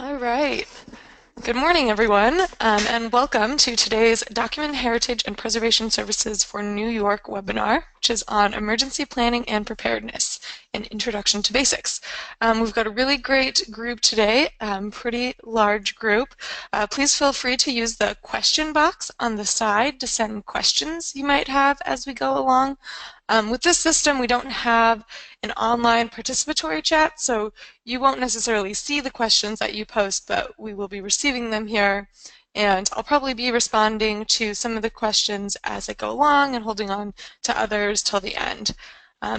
All right. Good morning, everyone, and welcome to today's Document Heritage and Preservation Services for New York webinar, which is on emergency planning and preparedness, an introduction to basics. We've got a really great group today, pretty large group. Please feel free to use the question box on the side to send questions you might have as we go along. With this system, we don't have an online participatory chat, so you won't necessarily see the questions that you post, but we will be receiving them here. And I'll probably be responding to some of the questions as I go along and holding on to others till the end.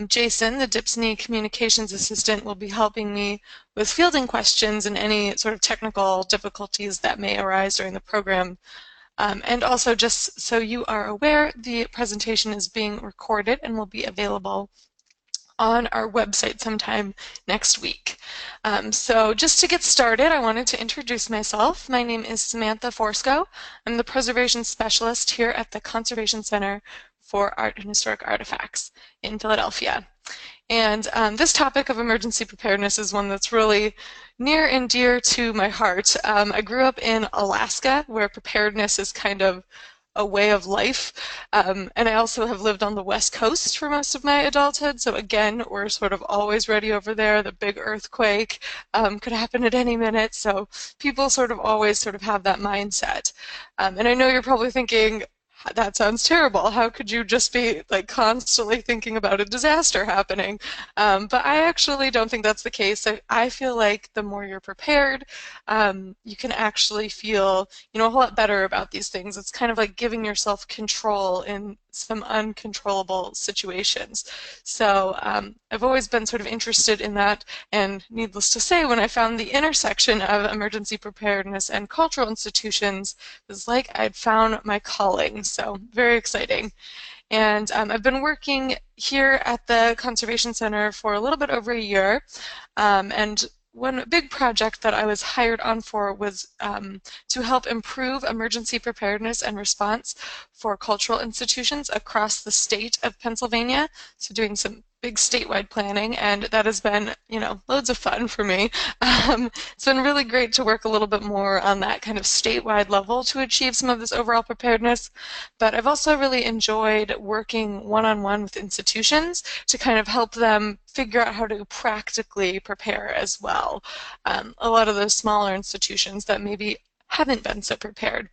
Jason, the DHPSNY communications assistant, will be helping me with fielding questions and any sort of technical difficulties that may arise during the program. And also, just so you are aware, the presentation is being recorded and will be available on our website sometime next week. So just to get started, I wanted to introduce myself. My name is Samantha Forsko. I'm the preservation specialist here at the Conservation Center for Art and Historic Artifacts in Philadelphia. And this topic of emergency preparedness is one that's really near and dear to my heart. I grew up in Alaska, where preparedness is kind of a way of life. And I also have lived on the West Coast for most of my adulthood. So again, we're sort of always ready over there. The big earthquake could happen at any minute. So people sort of always have that mindset. And I know you're probably thinking, that sounds terrible. How could you just be like constantly thinking about a disaster happening? But I actually don't think that's the case. I feel like the more you're prepared, you can actually feel, a whole lot better about these things. It's kind of like giving yourself control in some uncontrollable situations. So I've always been sort of interested in that, and needless to say, when I found the intersection of emergency preparedness and cultural institutions, it was like I'd found my calling. So very exciting. And I've been working here at the Conservation Center for a little bit over a year, and one big project that I was hired on for was to help improve emergency preparedness and response for cultural institutions across the state of Pennsylvania. So doing some big statewide planning, and that has been, loads of fun for me. It's been really great to work a little bit more on that kind of statewide level to achieve some of this overall preparedness. But I've also really enjoyed working one-on-one with institutions to kind of help them figure out how to practically prepare as well. A lot of those smaller institutions that maybe haven't been so prepared.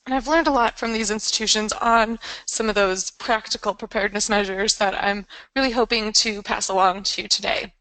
And I've learned a lot from these institutions on some of those practical preparedness measures that I'm really hoping to pass along to you today.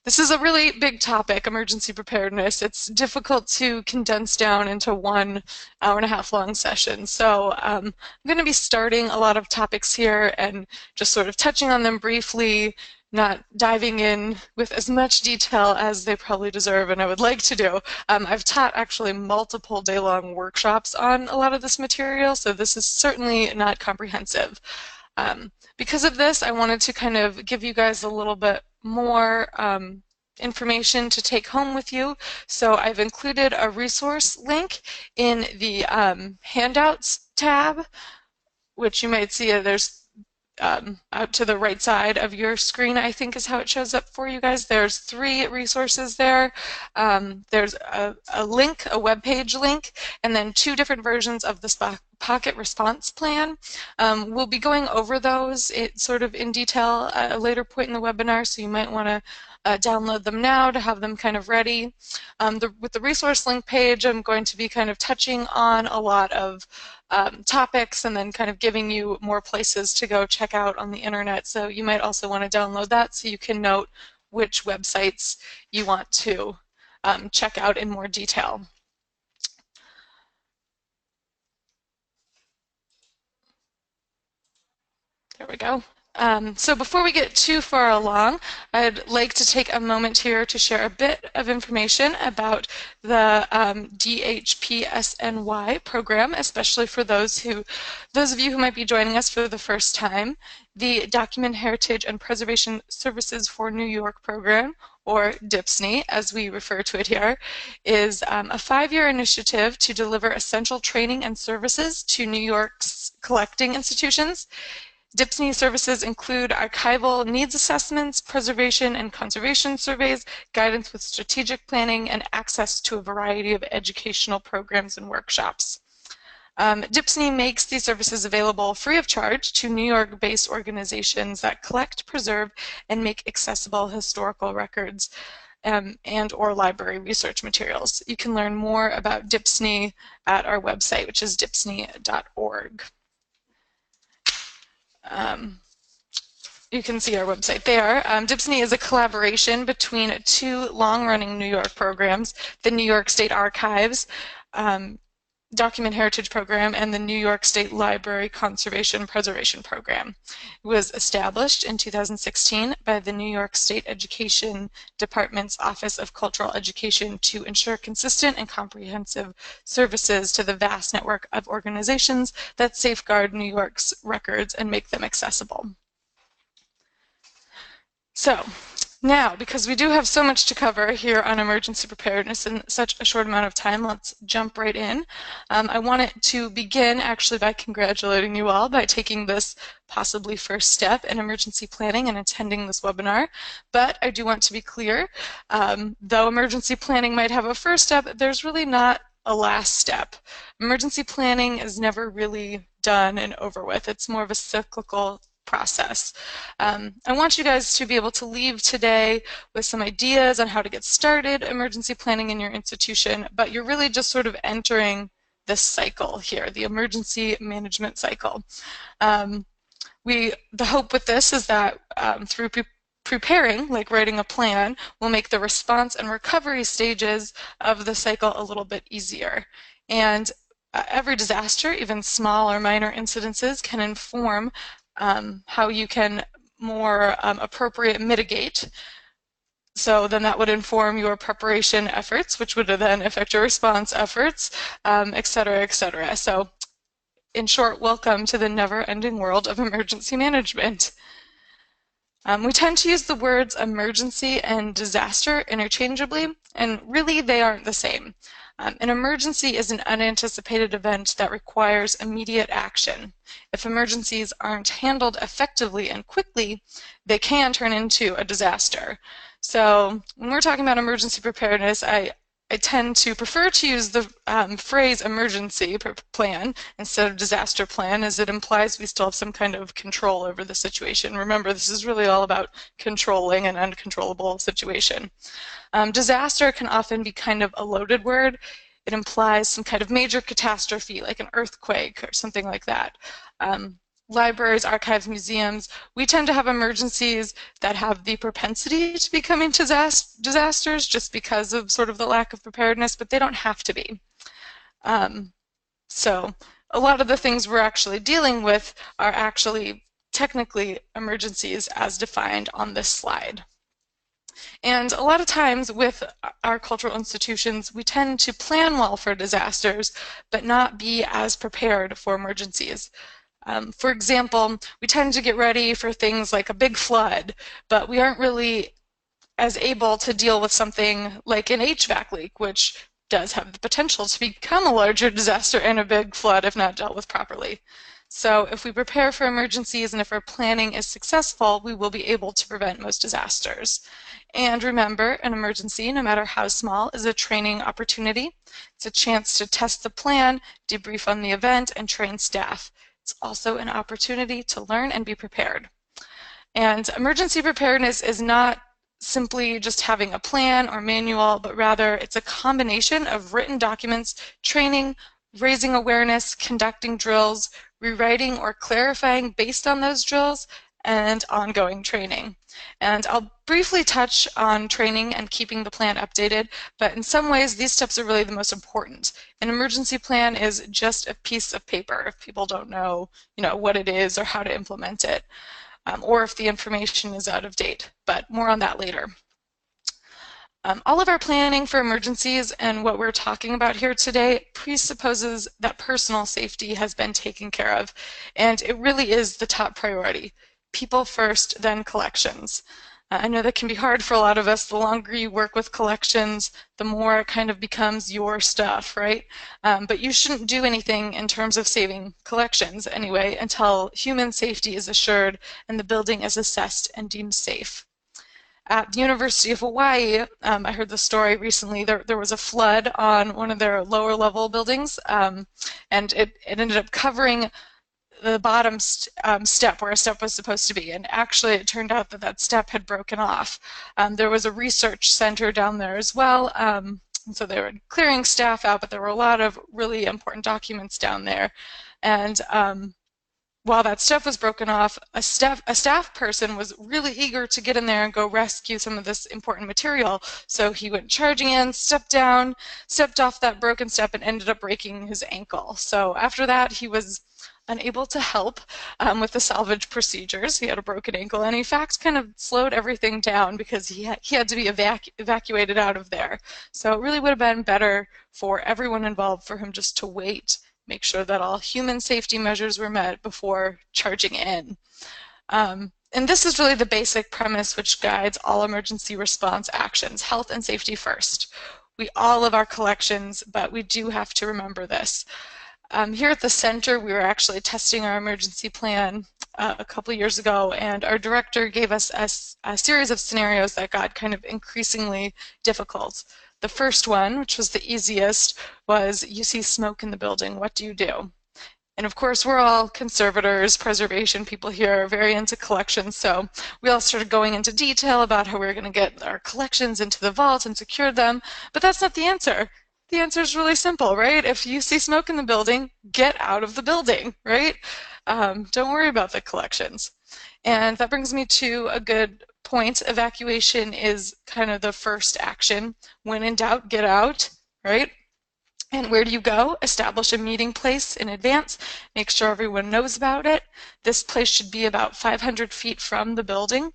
This is a really big topic, emergency preparedness. It's difficult to condense down into 1 hour-and-a-half long session. So I'm going to be starting a lot of topics here and just sort of touching on them briefly, not diving in with as much detail as they probably deserve and I would like to do. I've taught actually multiple day-long workshops on a lot of this material, so this is certainly not comprehensive. Because of this, I wanted to kind of give you guys a little bit more information to take home with you. So I've included a resource link in the handouts tab, which you might see there's out to the right side of your screen, I think is how it shows up for you guys. There's 3 resources there. There's a link, a web page link, and then 2 different versions of the Pocket Response Plan. We'll be going over those sort of in detail at a later point in the webinar, so you might want to download them now to have them kind of ready. With the resource link page, I'm going to be kind of touching on a lot of topics and then kind of giving you more places to go check out on the internet. So you might also want to download that so you can note which websites you want to check out in more detail. There we go. So before we get too far along, I'd like to take a moment here to share a bit of information about the DHPSNY program, especially for those of you who might be joining us for the first time. The Document Heritage and Preservation Services for New York program, or DHPSNY, as we refer to it here, is a 5-year initiative to deliver essential training and services to New York's collecting institutions. DHPSNY services include archival needs assessments, preservation and conservation surveys, guidance with strategic planning, and access to a variety of educational programs and workshops. DHPSNY makes these services available free of charge to New York-based organizations that collect, preserve, and make accessible historical records and or library research materials. You can learn more about DHPSNY at our website, which is dhpsny.org. You can see our website there. DHPSNY is a collaboration between two long-running New York programs, the New York State Archives Document Heritage Program and the New York State Library Conservation Preservation Program. It was established in 2016 by the New York State Education Department's Office of Cultural Education to ensure consistent and comprehensive services to the vast network of organizations that safeguard New York's records and make them accessible. So, now, because we do have so much to cover here on emergency preparedness in such a short amount of time, let's jump right in. I wanted to begin actually by congratulating you all by taking this possibly first step in emergency planning and attending this webinar. But I do want to be clear, though emergency planning might have a first step, there's really not a last step. Emergency planning is never really done and over with. It's more of a cyclical process. I want you guys to be able to leave today with some ideas on how to get started emergency planning in your institution, but you're really just sort of entering this cycle here, the emergency management cycle. The hope with this is that through preparing, like writing a plan, will make the response and recovery stages of the cycle a little bit easier. And every disaster, even small or minor incidences, can inform how you can more appropriate mitigate. So then that would inform your preparation efforts, which would then affect your response efforts, et cetera, et cetera. So in short, welcome to the never-ending world of emergency management. We tend to use the words emergency and disaster interchangeably, and really they aren't the same. An emergency is an unanticipated event that requires immediate action. If emergencies aren't handled effectively and quickly, they can turn into a disaster. So when we're talking about emergency preparedness, I tend to prefer to use the phrase emergency plan instead of disaster plan, as it implies we still have some kind of control over the situation. Remember, this is really all about controlling an uncontrollable situation. Disaster can often be kind of a loaded word. It implies some kind of major catastrophe, like an earthquake or something like that. Libraries, archives, museums, we tend to have emergencies that have the propensity to becoming disasters just because of sort of the lack of preparedness, but they don't have to be. So a lot of the things we're actually dealing with are actually technically emergencies as defined on this slide. And a lot of times with our cultural institutions, we tend to plan well for disasters, but not be as prepared for emergencies. For example, we tend to get ready for things like a big flood, but we aren't really as able to deal with something like an HVAC leak, which does have the potential to become a larger disaster and a big flood if not dealt with properly. So if we prepare for emergencies and if our planning is successful, we will be able to prevent most disasters. And remember, an emergency, no matter how small, is a training opportunity. It's a chance to test the plan, debrief on the event, and train staff. It's also an opportunity to learn and be prepared. And emergency preparedness is not simply just having a plan or manual, but rather it's a combination of written documents, training, raising awareness, conducting drills, rewriting or clarifying based on those drills, and ongoing training. And I'll briefly touch on training and keeping the plan updated, but in some ways these steps are really the most important. An emergency plan is just a piece of paper if people don't know, what it is or how to implement it, or if the information is out of date, but more on that later. All of our planning for emergencies and what we're talking about here today presupposes that personal safety has been taken care of, and it really is the top priority. People first, then collections. I know that can be hard for a lot of us. The longer you work with collections, the more it kind of becomes your stuff, right? But you shouldn't do anything in terms of saving collections anyway until human safety is assured and the building is assessed and deemed safe. At the University of Hawaii, I heard the story recently, there was a flood on one of their lower level buildings, and it ended up covering the bottom step where a step was supposed to be. And actually, it turned out that that step had broken off. There was a research center down there as well. So they were clearing staff out, but there were a lot of really important documents down there. And while that step was broken off, a staff person was really eager to get in there and go rescue some of this important material. So he went charging in, stepped down, stepped off that broken step, and ended up breaking his ankle. So after that, he was unable to help with the salvage procedures. He had a broken ankle, and in fact kind of slowed everything down because he had to be evacuated out of there. So it really would have been better for everyone involved for him just to wait, make sure that all human safety measures were met before charging in. And this is really the basic premise which guides all emergency response actions: health and safety first. We all love our collections, but we do have to remember this. Here at the center, we were actually testing our emergency plan a couple years ago, and our director gave us a series of scenarios that got kind of increasingly difficult. The first one, which was the easiest, was you see smoke in the building, what do you do? And of course, we're all conservators, preservation people here, very into collections, so we all started going into detail about how we were going to get our collections into the vault and secure them, but that's not the answer. The answer is really simple, right? If you see smoke in the building, get out of the building, right? Don't worry about the collections. And that brings me to a good point. Evacuation is kind of the first action. When in doubt, get out, right? And where do you go? Establish a meeting place in advance. Make sure everyone knows about it. This place should be about 500 feet from the building.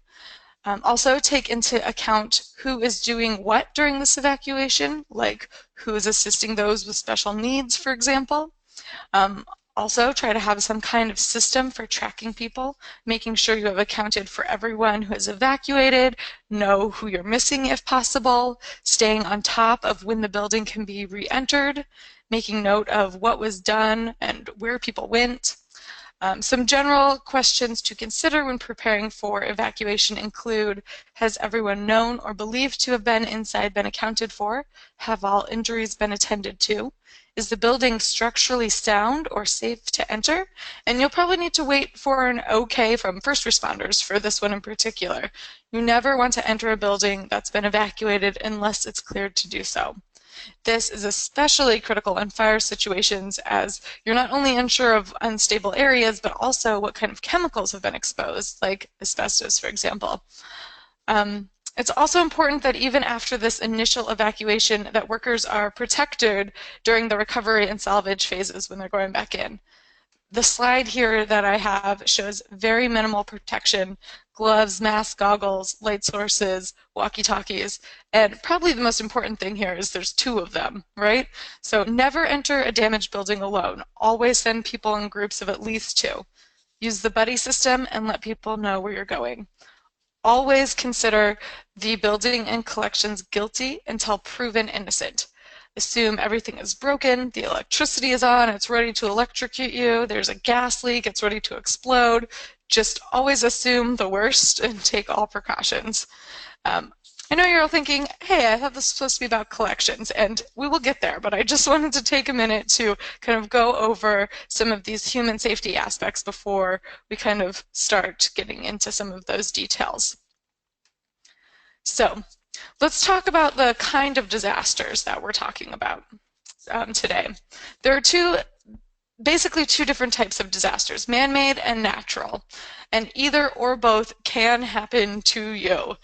Also take into account who is doing what during this evacuation, like who is assisting those with special needs, for example. Also try to have some kind of system for tracking people, making sure you have accounted for everyone who is evacuated, know who you're missing if possible, staying on top of when the building can be re-entered, making note of what was done and where people went. Some general questions to consider when preparing for evacuation include: has everyone known or believed to have been inside been accounted for? Have all injuries been attended to? Is the building structurally sound or safe to enter? And you'll probably need to wait for an okay from first responders for this one in particular. You never want to enter a building that's been evacuated unless it's cleared to do so. This is especially critical in fire situations, as you're not only unsure of unstable areas, but also what kind of chemicals have been exposed, like asbestos, for example. It's also important that even after this initial evacuation, that workers are protected during the recovery and salvage phases when they're going back in. The slide here that I have shows very minimal protection: gloves, masks, goggles, light sources, walkie-talkies, and probably the most important thing here is there's 2 of them, right? So never enter a damaged building alone. Always send people in groups of at least 2. Use the buddy system and let people know where you're going. Always consider the building and collections guilty until proven innocent. Assume everything is broken, the electricity is on, it's ready to electrocute you, there's a gas leak, it's ready to explode. Just always assume the worst and take all precautions. I know you're all thinking, hey, I thought this was supposed to be about collections, and we will get there, but I just wanted to take a minute to kind of go over some of these human safety aspects before we kind of start getting into some of those details. So let's talk about the kind of disasters that we're talking about today. There are basically two different types of disasters: man-made and natural, and either or both can happen to you.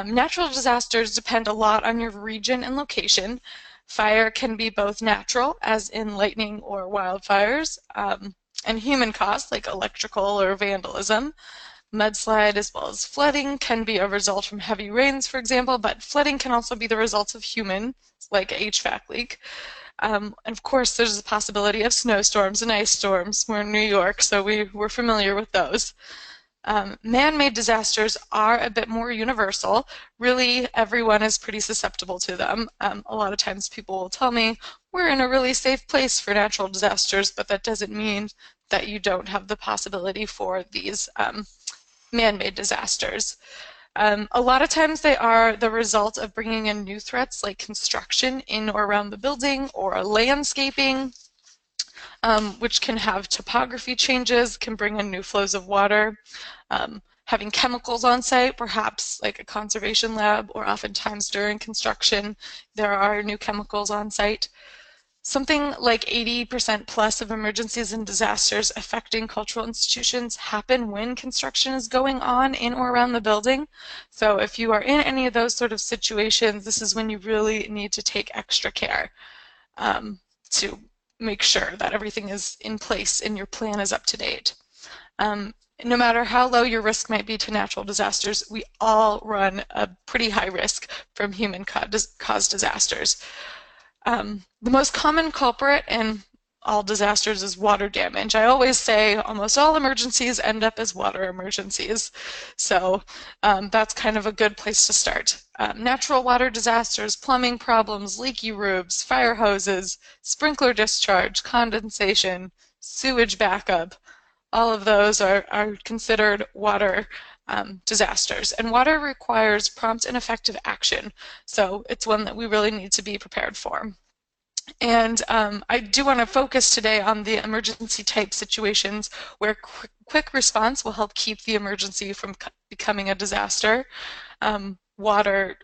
Natural disasters depend a lot on your region and location. Fire can be both natural, as in lightning or wildfires, and human caused, like electrical or vandalism. Mudslide as well as flooding can be a result from heavy rains, for example, but flooding can also be the result of human, like a HVAC leak. And of course, there's the possibility of snowstorms and ice storms. We're in New York, so we're familiar with those. Man-made disasters are a bit more universal. Really, everyone is pretty susceptible to them. A lot of times people will tell me, we're in a really safe place for natural disasters, but that doesn't mean that you don't have the possibility for these man-made disasters. A lot of times they are the result of bringing in new threats like construction in or around the building or landscaping, which can have topography changes, can bring in new flows of water. Having chemicals on site, perhaps like a conservation lab, or oftentimes during construction, there are new chemicals on site. Something like 80% plus of emergencies and disasters affecting cultural institutions happen when construction is going on in or around the building. So if you are in any of those sort of situations, this is when you really need to take extra care to make sure that everything is in place and your plan is up to date. No matter how low your risk might be to natural disasters, we all run a pretty high risk from human-caused disasters. The most common culprit in all disasters is water damage. I always say almost all emergencies end up as water emergencies. So that's kind of a good place to start. Natural water disasters, plumbing problems, leaky roofs, fire hoses, sprinkler discharge, condensation, sewage backup, all of those are considered water disasters. And water requires prompt and effective action. So it's one that we really need to be prepared for. And I do want to focus today on the emergency type situations where quick response will help keep the emergency from becoming a disaster. Water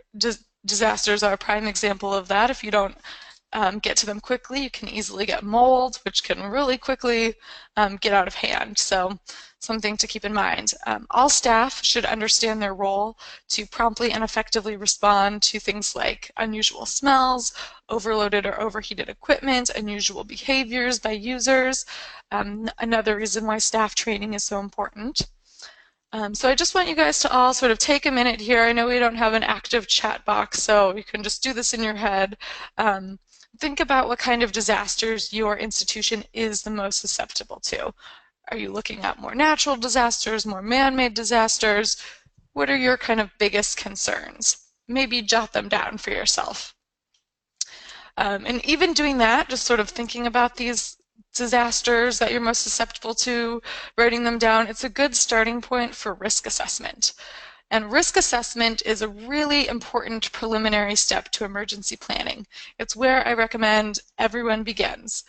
disasters are a prime example of that. If you don't get to them quickly, you can easily get mold, which can really quickly get out of hand. So something to keep in mind. All staff should understand their role to promptly and effectively respond to things like unusual smells, overloaded or overheated equipment, unusual behaviors by users. Another reason why staff training is so important. So I just want you guys to all sort of take a minute here. I know we don't have an active chat box, so you can just do this in your head. Think about what kind of disasters your institution is the most susceptible to. Are you looking at more natural disasters, more man-made disasters? What are your kind of biggest concerns? Maybe jot them down for yourself. And even doing that, just sort of thinking about these disasters that you're most susceptible to, writing them down, it's a good starting point for risk assessment. And risk assessment is a really important preliminary step to emergency planning. It's where I recommend everyone begins.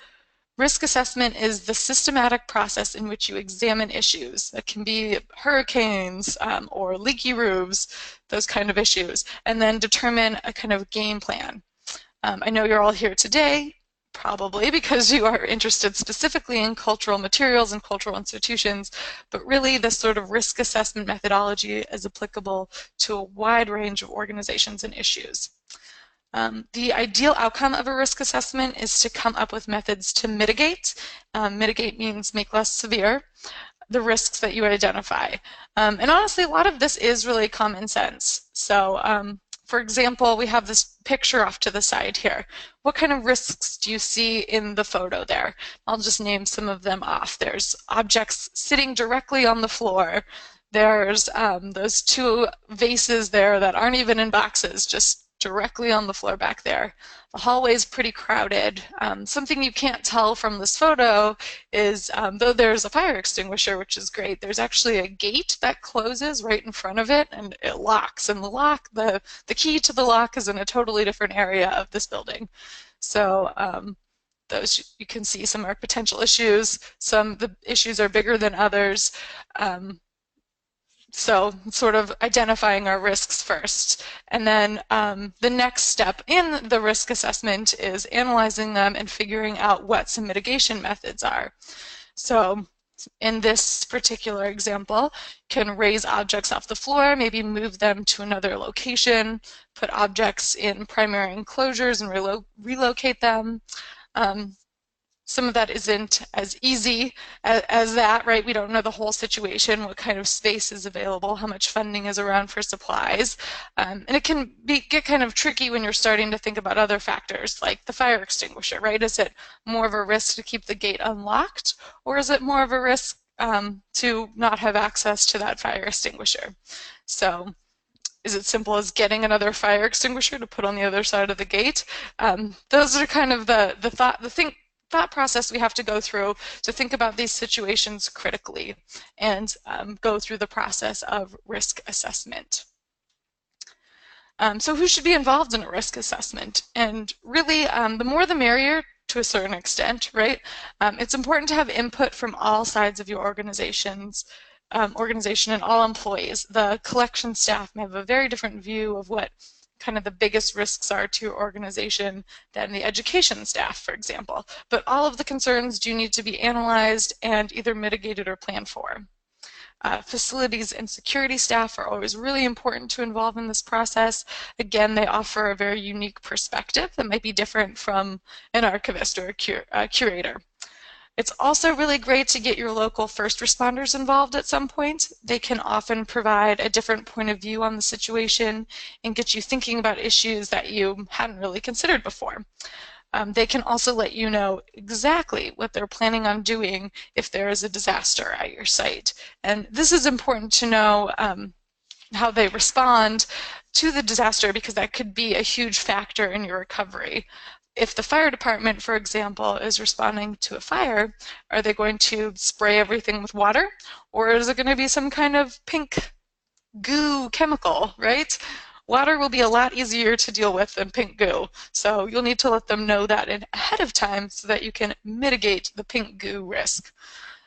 Risk assessment is the systematic process in which you examine issues. That can be hurricanes or leaky roofs, those kind of issues, and then determine a kind of game plan. I know you're all here today, probably because you are interested specifically in cultural materials and cultural institutions, but really this sort of risk assessment methodology is applicable to a wide range of organizations and issues. The ideal outcome of a risk assessment is to come up with methods to mitigate. Mitigate means make less severe the risks that you identify. And honestly, a lot of this is really common sense. So for example, we have this picture off to the side here. What kind of risks do you see in the photo there? I'll just name some of them off. There's objects sitting directly on the floor. There's those two vases there that aren't even in boxes, just directly on the floor back there. The hallway is pretty crowded. Something you can't tell from this photo is, though there's a fire extinguisher, which is great, there's actually a gate that closes right in front of it and it locks. And the key to the lock is in a totally different area of this building. So those, you can see some are potential issues. Some the issues are bigger than others. So sort of identifying our risks first. And then the next step in the risk assessment is analyzing them and figuring out what some mitigation methods are. So in this particular example, can raise objects off the floor, maybe move them to another location, put objects in primary enclosures and relocate them. Some of that isn't as easy as that, right? We don't know the whole situation, what kind of space is available, how much funding is around for supplies. And it can get kind of tricky when you're starting to think about other factors like the fire extinguisher, right? Is it more of a risk to keep the gate unlocked, or is it more of a risk to not have access to that fire extinguisher. So is it simple as getting another fire extinguisher to put on the other side of the gate? Those are kind of the thought process we have to go through to think about these situations critically and go through the process of risk assessment. So who should be involved in a risk assessment? And really, the more the merrier to a certain extent, right? It's important to have input from all sides of your organization and all employees. The collection staff may have a very different view of what kind of the biggest risks are to your organization than the education staff, for example. But all of the concerns do need to be analyzed and either mitigated or planned for. Facilities and security staff are always really important to involve in this process. Again, they offer a very unique perspective that might be different from an archivist or a curator. It's also really great to get your local first responders involved at some point. They can often provide a different point of view on the situation and get you thinking about issues that you hadn't really considered before. They can also let you know exactly what they're planning on doing if there is a disaster at your site. And this is important to know how they respond to the disaster, because that could be a huge factor in your recovery. If the fire department, for example, is responding to a fire, are they going to spray everything with water? Or is it going to be some kind of pink goo chemical, right? Water will be a lot easier to deal with than pink goo, so you'll need to let them know that ahead of time so that you can mitigate the pink goo risk.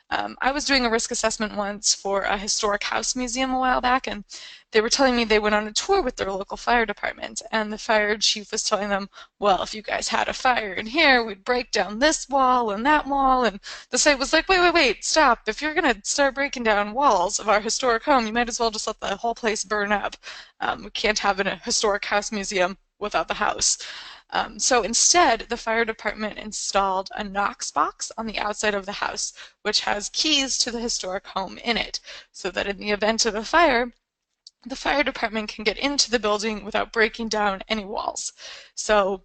I was doing a risk assessment once for a historic house museum a while back, and they were telling me they went on a tour with their local fire department, and the fire chief was telling them, well, if you guys had a fire in here, we'd break down this wall and that wall, and the site was like, wait, stop. If you're going to start breaking down walls of our historic home, you might as well just let the whole place burn up. We can't have a historic house museum without the house. So instead, the fire department installed a Knox box on the outside of the house, which has keys to the historic home in it, so that in the event of a fire, the fire department can get into the building without breaking down any walls. So,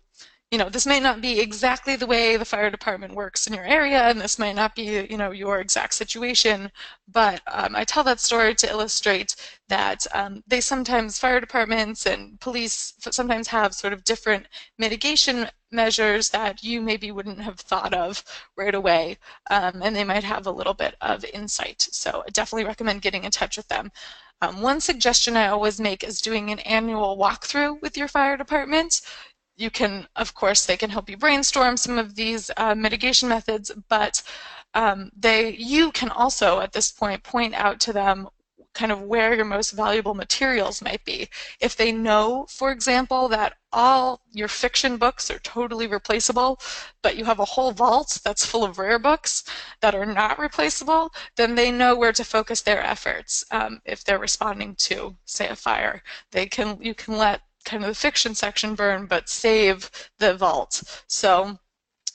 this may not be exactly the way the fire department works in your area, and this might not be, your exact situation, but I tell that story to illustrate that fire departments and police sometimes have sort of different mitigation measures that you maybe wouldn't have thought of right away, and they might have a little bit of insight. So I definitely recommend getting in touch with them. One suggestion I always make is doing an annual walkthrough with your fire department. You can, of course, they can help you brainstorm some of these mitigation methods, but you can also, at this point out to them kind of where your most valuable materials might be. If they know, for example, that all your fiction books are totally replaceable, but you have a whole vault that's full of rare books that are not replaceable, then they know where to focus their efforts. If they're responding to, say, a fire, you can let kind of the fiction section burn, but save the vault. So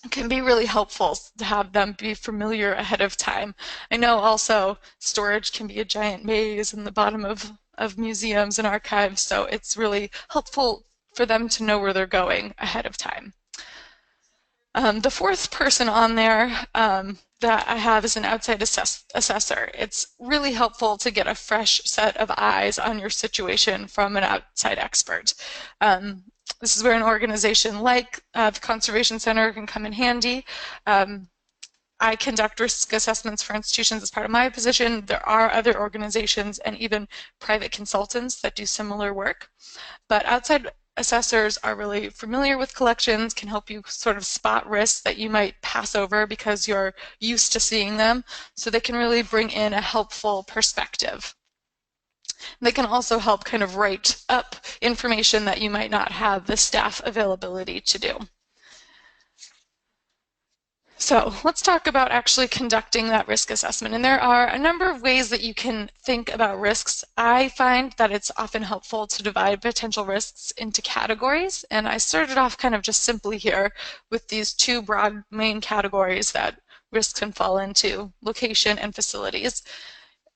it can be really helpful to have them be familiar ahead of time. I know also storage can be a giant maze in the bottom of museums and archives, so it's really helpful for them to know where they're going ahead of time. The fourth person on there that I have is an outside assessor. It's really helpful to get a fresh set of eyes on your situation from an outside expert. This is where an organization like the Conservation Center can come in handy. I conduct risk assessments for institutions as part of my position. There are other organizations and even private consultants that do similar work. But outside assessors are really familiar with collections, can help you sort of spot risks that you might pass over because you're used to seeing them. So they can really bring in a helpful perspective. They can also help kind of write up information that you might not have the staff availability to do. So let's talk about actually conducting that risk assessment. And there are a number of ways that you can think about risks. I find that it's often helpful to divide potential risks into categories. And I started off kind of just simply here with these two broad main categories that risks can fall into: location and facilities.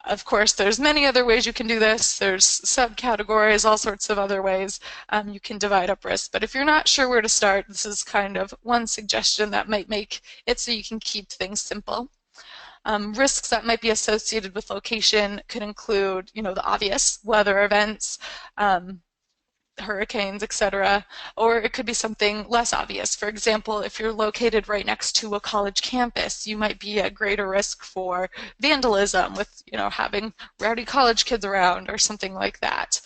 Of course, there's many other ways you can do this. There's subcategories, all sorts of other ways you can divide up risk. But if you're not sure where to start, this is kind of one suggestion that might make it so you can keep things simple. Risks that might be associated with location could include, the obvious weather events, hurricanes, etc., or it could be something less obvious. For example, if you're located right next to a college campus, you might be at greater risk for vandalism with, having rowdy college kids around or something like that.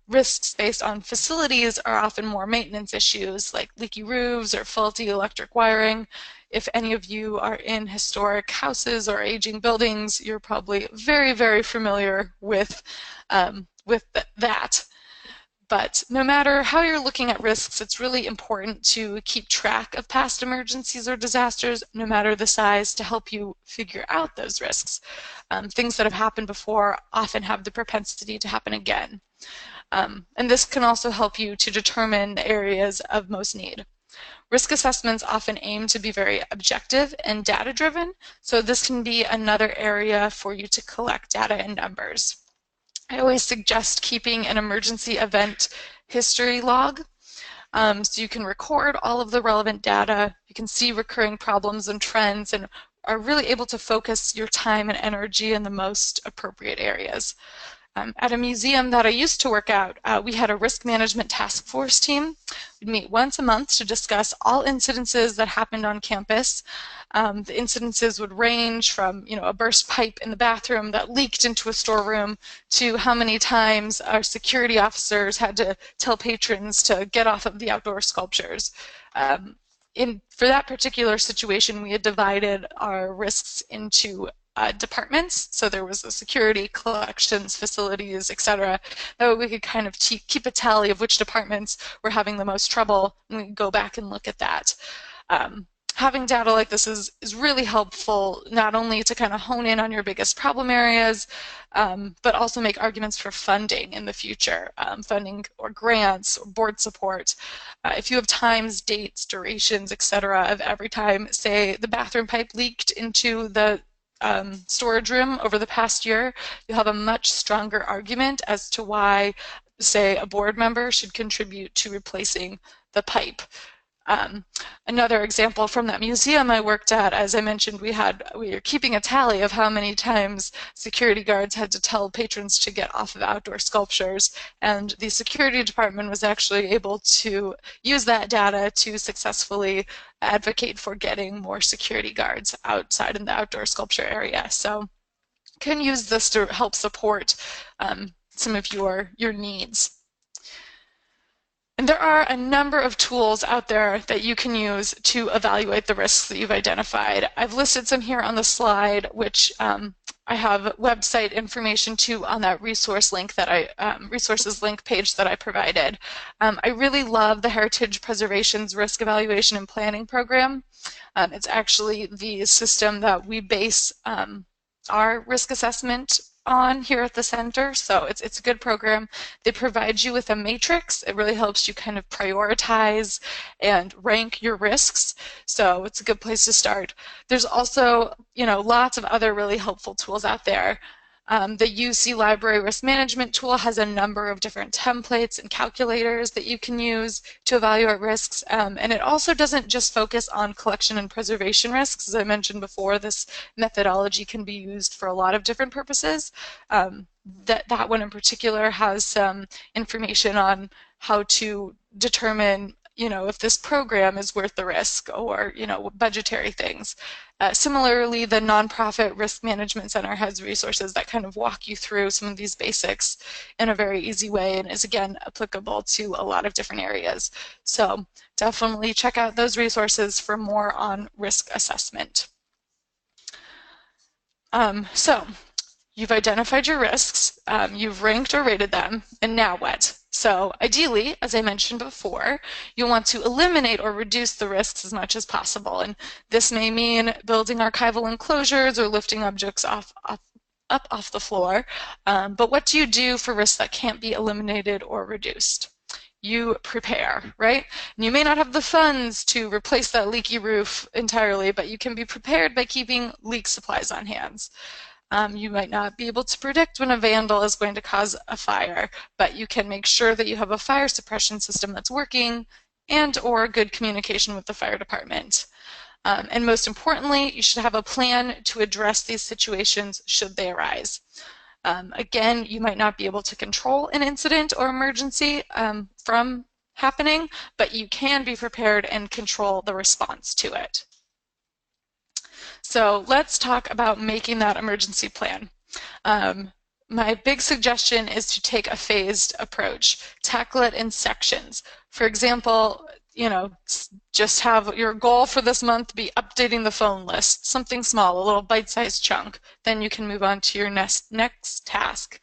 Risks based on facilities are often more maintenance issues like leaky roofs or faulty electric wiring. If any of you are in historic houses or aging buildings, you're probably very, very familiar with that. But no matter how you're looking at risks, it's really important to keep track of past emergencies or disasters, no matter the size, to help you figure out those risks. Things that have happened before often have the propensity to happen again. And this can also help you to determine the areas of most need. Risk assessments often aim to be very objective and data-driven, so this can be another area for you to collect data and numbers. I always suggest keeping an emergency event history log, so you can record all of the relevant data, you can see recurring problems and trends, and are really able to focus your time and energy in the most appropriate areas. At a museum that I used to work at, we had a risk management task force team. We'd meet once a month to discuss all incidences that happened on campus. The incidences would range from, a burst pipe in the bathroom that leaked into a storeroom to how many times our security officers had to tell patrons to get off of the outdoor sculptures. For that particular situation, we had divided our risks into departments. So there was the security, collections, facilities, etc. That way we could kind of keep a tally of which departments were having the most trouble, and we could go back and look at that. Having data like this is really helpful, not only to kind of hone in on your biggest problem areas, but also make arguments for funding in the future, funding or grants or board support. If you have times, dates, durations, etc. of every time, say, the bathroom pipe leaked into the storage room over the past year, you'll have a much stronger argument as to why, say, a board member should contribute to replacing the pipe. Another example from that museum I worked at, as I mentioned, we were keeping a tally of how many times security guards had to tell patrons to get off of outdoor sculptures, and the security department was actually able to use that data to successfully advocate for getting more security guards outside in the outdoor sculpture area. So you can use this to help support some of your needs. And there are a number of tools out there that you can use to evaluate the risks that you've identified. I've listed some here on the slide, which I have website information to on that resources link page that I provided. I really love the Heritage Preservation's Risk Evaluation and Planning Program. It's actually the system that we base our risk assessment on here at the center, so it's a good program. They provide you with a matrix. It really helps you kind of prioritize and rank your risks, so it's a good place to start. There's also, lots of other really helpful tools out there. The UC Library Risk Management tool has a number of different templates and calculators that you can use to evaluate risks, and it also doesn't just focus on collection and preservation risks. As I mentioned before, this methodology can be used for a lot of different purposes. That one in particular has some information on how to determine if this program is worth the risk, or budgetary things. Similarly, the Nonprofit Risk Management Center has resources that kind of walk you through some of these basics in a very easy way, and is again applicable to a lot of different areas. So definitely check out those resources for more on risk assessment. So you've identified your risks, you've ranked or rated them, and now what? So ideally, as I mentioned before, you'll want to eliminate or reduce the risks as much as possible. And this may mean building archival enclosures or lifting objects up off the floor. But what do you do for risks that can't be eliminated or reduced? You prepare, right? And you may not have the funds to replace that leaky roof entirely, but you can be prepared by keeping leak supplies on hand. You might not be able to predict when a vandal is going to cause a fire, but you can make sure that you have a fire suppression system that's working and/or good communication with the fire department. And most importantly, you should have a plan to address these situations should they arise. Again, you might not be able to control an incident or emergency from happening, but you can be prepared and control the response to it. So let's talk about making that emergency plan. My big suggestion is to take a phased approach. Tackle it in sections. For example, just have your goal for this month be updating the phone list, something small, a little bite-sized chunk. Then you can move on to your next task.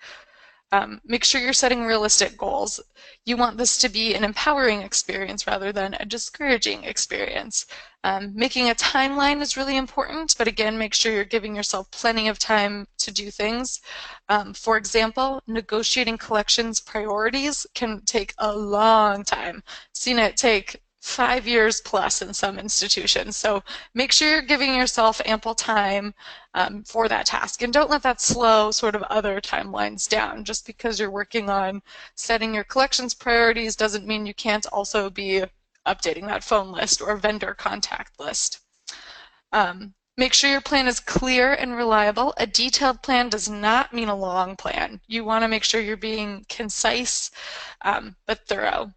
Make sure you're setting realistic goals. You want this to be an empowering experience rather than a discouraging experience. Making a timeline is really important, but again, make sure you're giving yourself plenty of time to do things. For example, negotiating collections priorities can take a long time. I've seen it take 5 years plus in some institutions. So make sure you're giving yourself ample time for that task. And don't let that slow sort of other timelines down. Just because you're working on setting your collections priorities doesn't mean you can't also be updating that phone list or vendor contact list. Make sure your plan is clear and reliable. A detailed plan does not mean a long plan. You want to make sure you're being concise but thorough.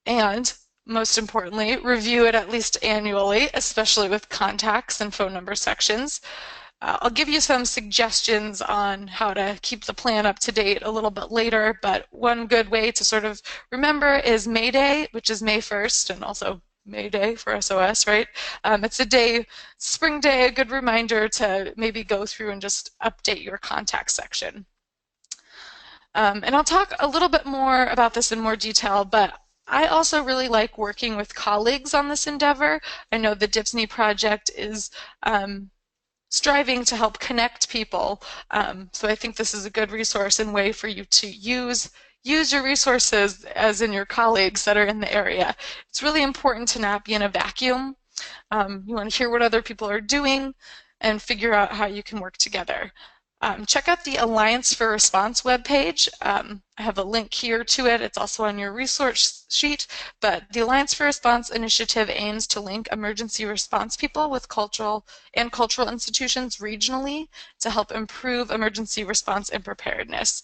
And most importantly, review it at least annually, especially with contacts and phone number sections. I'll give you some suggestions on how to keep the plan up to date a little bit later, but one good way to sort of remember is May Day, which is May 1st, and also May Day for SOS, right? It's a day, spring day, a good reminder to maybe go through and just update your contact section. And I'll talk a little bit more about this in more detail, but I also really like working with colleagues on this endeavor. I know the DHPSNY project is striving to help connect people, so I think this is a good resource and way for you to use your resources as in your colleagues that are in the area. It's really important to not be in a vacuum. You want to hear what other people are doing and figure out how you can work together. Check out the Alliance for Response webpage. I have a link here to it. It's also on your resource sheet. But the Alliance for Response initiative aims to link emergency response people with cultural institutions regionally to help improve emergency response and preparedness.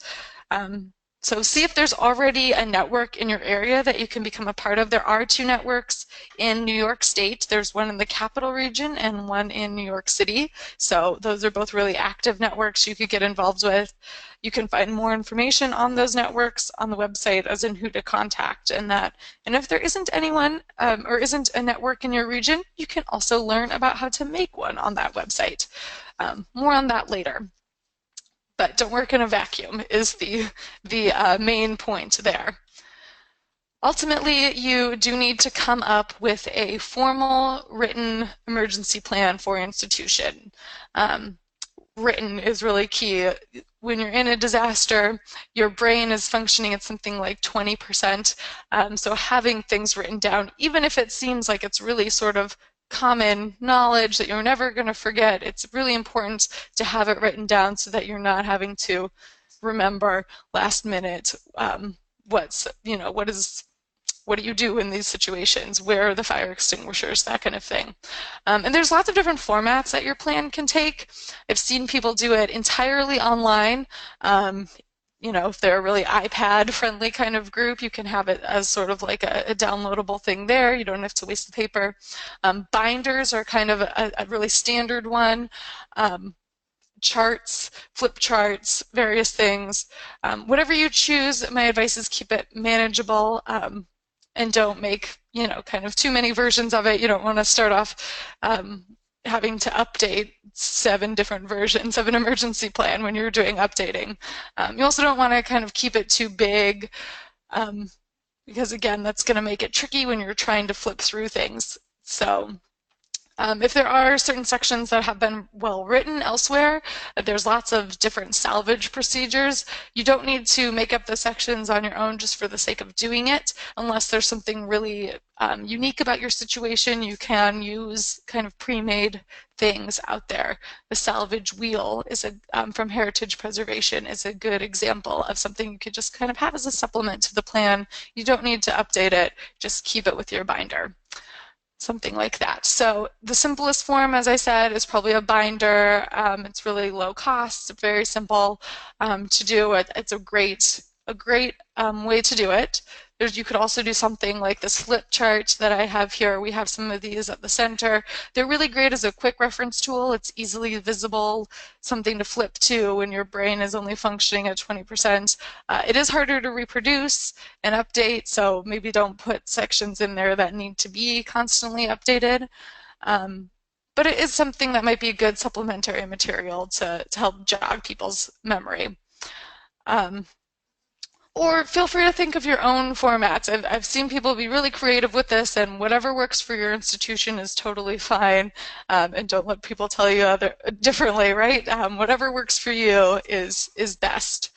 So see if there's already a network in your area that you can become a part of. There are 2 networks in New York State. There's one in the Capital Region and one in New York City. So those are both really active networks you could get involved with. You can find more information on those networks on the website as in who to contact and that. And if there isn't anyone or isn't a network in your region, you can also learn about how to make one on that website. More on that later. But don't work in a vacuum is the main point there. Ultimately, you do need to come up with a formal written emergency plan for your institution. Written is really key. When you're in a disaster, your brain is functioning at something like 20%. So having things written down, even if it seems like it's really sort of common knowledge that you're never going to forget, it's really important to have it written down so that you're not having to remember last minute what do you do in these situations, where are the fire extinguishers, that kind of thing. And there's lots of different formats that your plan can take. I've seen people do it entirely online. If they're a really iPad-friendly kind of group, you can have it as sort of like a downloadable thing there. You don't have to waste the paper. Binders are kind of a really standard one. Charts, flip charts, various things. Whatever you choose, my advice is keep it manageable and don't make, kind of too many versions of it. You don't want to start off having to update 7 different versions of an emergency plan when you're doing updating. You also don't want to kind of keep it too big because, again, that's going to make it tricky when you're trying to flip through things. So if there are certain sections that have been well written elsewhere, there's lots of different salvage procedures. You don't need to make up the sections on your own just for the sake of doing it. Unless there's something really unique about your situation, you can use kind of pre-made things out there. The salvage wheel is from Heritage Preservation is a good example of something you could just kind of have as a supplement to the plan. You don't need to update it, just keep it with your binder. something like that. So the simplest form, as I said, is probably a binder. It's really low cost, very simple to do. It's a great way to do it. You could also do something like this flip chart that I have here. We have some of these at the center. They're really great as a quick reference tool. It's easily visible, something to flip to when your brain is only functioning at 20%. It is harder to reproduce and update, so maybe don't put sections in there that need to be constantly updated. But it is something that might be a good supplementary material to help jog people's memory. Or feel free to think of your own formats. I've seen people be really creative with this, and whatever works for your institution is totally fine. And don't let people tell you differently, right? Whatever works for you is best.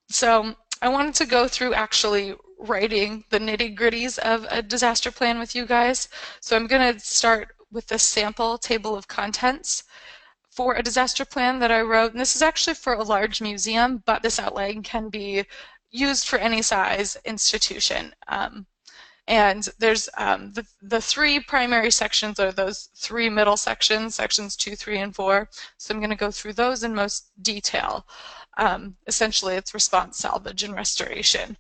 So I wanted to go through actually writing the nitty-gritties of a disaster plan with you guys. So I'm going to start with the sample table of contents for a disaster plan that I wrote. And this is actually for a large museum, but this outline can be used for any size institution. And there's the three primary sections are those three middle sections, sections 2, 3, and 4. So I'm going to go through those in most detail. Essentially, it's response, salvage, and restoration.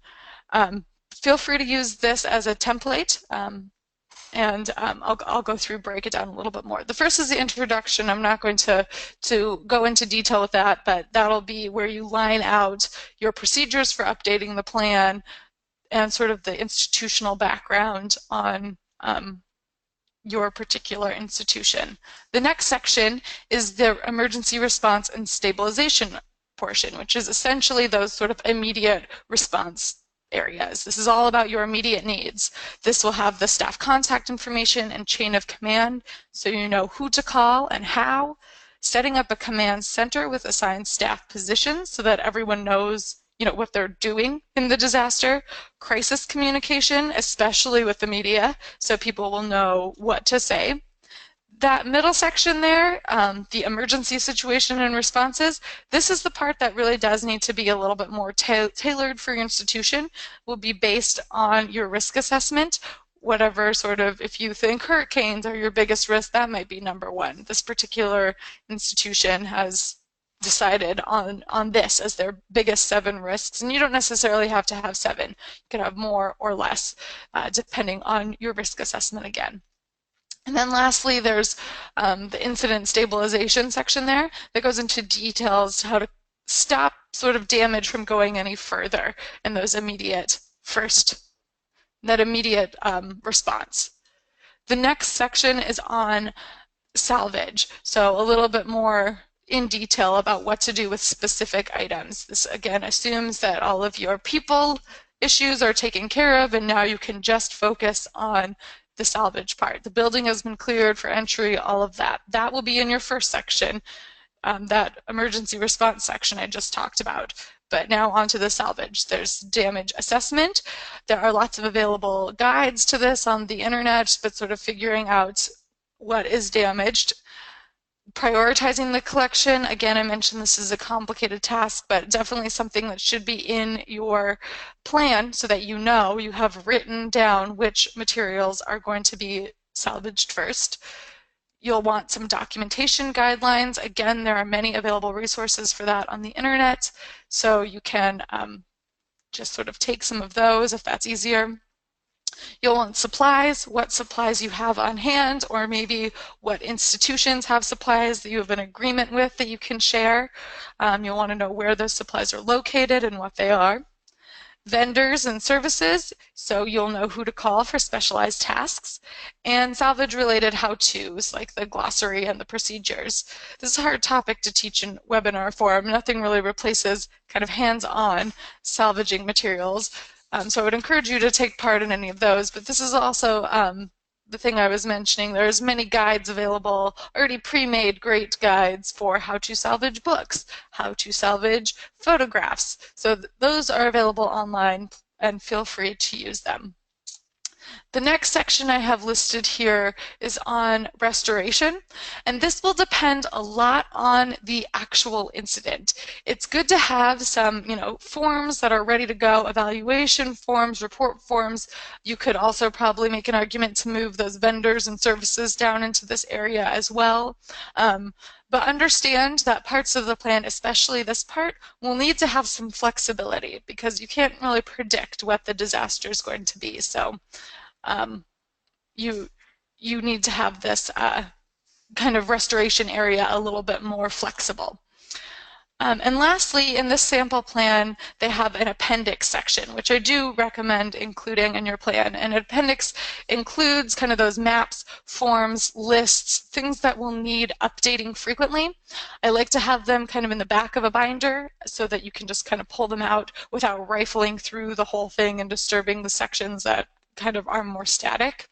Feel free to use this as a template. And I'll go through, break it down a little bit more. The first is the introduction. I'm not going to go into detail with that, but that'll be where you line out your procedures for updating the plan and sort of the institutional background on your particular institution. The next section is the emergency response and stabilization portion, which is essentially those sort of immediate response areas. This is all about your immediate needs. This will have the staff contact information and chain of command, so you know who to call and how, setting up a command center with assigned staff positions so that everyone knows what they're doing in the disaster, crisis communication, especially with the media, so people will know what to say. That middle section there, the emergency situation and responses, this is the part that really does need to be a little bit more tailored for your institution. Will be based on your risk assessment. Whatever sort of, if you think hurricanes are your biggest risk, that might be number one. This particular institution has decided on this as their biggest 7 risks, and you don't necessarily have to have 7. You can have more or less, depending on your risk assessment again. And then lastly, there's the incident stabilization section there that goes into details how to stop sort of damage from going any further in those immediate response. The next section is on salvage, so a little bit more in detail about what to do with specific items. This again assumes that all of your people issues are taken care of, and now you can just focus on the salvage part. The building has been cleared for entry, all of that. That will be in your first section, that emergency response section I just talked about. But now onto the salvage. There's damage assessment. There are lots of available guides to this on the internet, but sort of figuring out what is damaged. Prioritizing the collection, again, I mentioned this is a complicated task, but definitely something that should be in your plan so that you have written down which materials are going to be salvaged first. You'll want some documentation guidelines. Again, there are many available resources for that on the internet, so you can just sort of take some of those if that's easier. You'll want supplies, what supplies you have on hand, or maybe what institutions have supplies that you have an agreement with that you can share. You'll want to know where those supplies are located and what they are. Vendors and services, so you'll know who to call for specialized tasks, and salvage-related how-tos like the glossary and the procedures. This is a hard topic to teach in webinar form. Nothing really replaces kind of hands-on salvaging materials. So I would encourage you to take part in any of those, but this is also the thing I was mentioning. There's many guides available, already pre-made great guides for how to salvage books, how to salvage photographs. So those are available online, and feel free to use them. The next section I have listed here is on restoration, and this will depend a lot on the actual incident. It's good to have some, forms that are ready to go, evaluation forms, report forms. You could also probably make an argument to move those vendors and services down into this area as well. But understand that parts of the plan, especially this part, will need to have some flexibility because you can't really predict what the disaster is going to be. So you need to have this kind of restoration area a little bit more flexible. And lastly, in this sample plan, they have an appendix section, which I do recommend including in your plan. And an appendix includes kind of those maps, forms, lists, things that will need updating frequently. I like to have them kind of in the back of a binder so that you can just kind of pull them out without rifling through the whole thing and disturbing the sections that kind of are more static.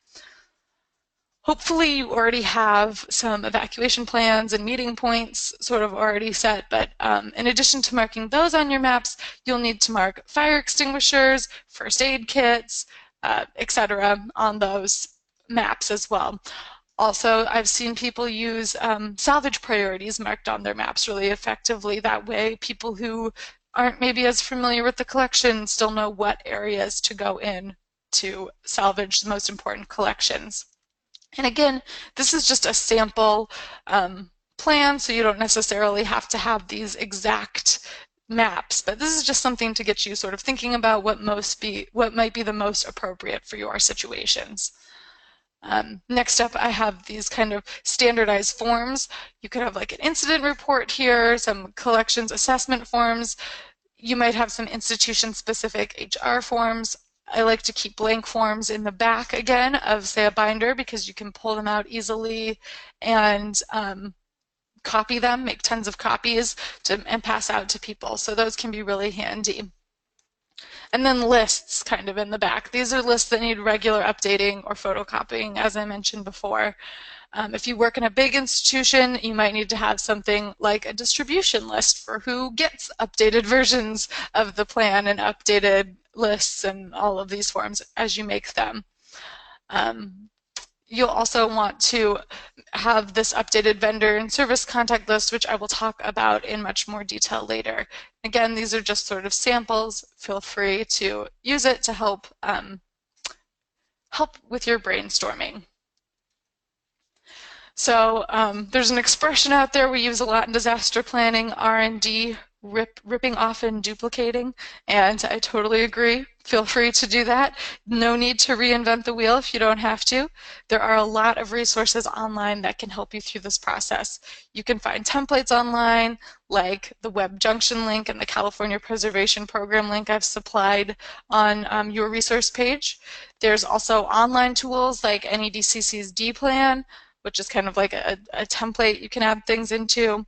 Hopefully you already have some evacuation plans and meeting points sort of already set, but in addition to marking those on your maps, you'll need to mark fire extinguishers, first aid kits, etc. on those maps as well. Also, I've seen people use salvage priorities marked on their maps really effectively. That way, people who aren't maybe as familiar with the collection still know what areas to go in to salvage the most important collections. And again, this is just a sample plan, so you don't necessarily have to have these exact maps, but this is just something to get you sort of thinking about what might be the most appropriate for your situations. Next up, I have these kind of standardized forms. You could have like an incident report here, some collections assessment forms. You might have some institution-specific HR forms. I like to keep blank forms in the back again of, say, a binder because you can pull them out easily and copy them, make tons of copies and pass out to people. So those can be really handy. And then lists kind of in the back. These are lists that need regular updating or photocopying, as I mentioned before. If you work in a big institution, you might need to have something like a distribution list for who gets updated versions of the plan and updated lists and all of these forms as you make them. You'll also want to have this updated vendor and service contact list, which I will talk about in much more detail later. Again, these are just sort of samples. Feel free to use it to help with your brainstorming. So there's an expression out there we use a lot in disaster planning, R&D, ripping off and duplicating, and I totally agree. Feel free to do that. No need to reinvent the wheel if you don't have to. There are a lot of resources online that can help you through this process. You can find templates online, like the Web Junction link and the California Preservation Program link I've supplied on your resource page. There's also online tools like NEDCC's D-Plan, which is kind of like a template you can add things into.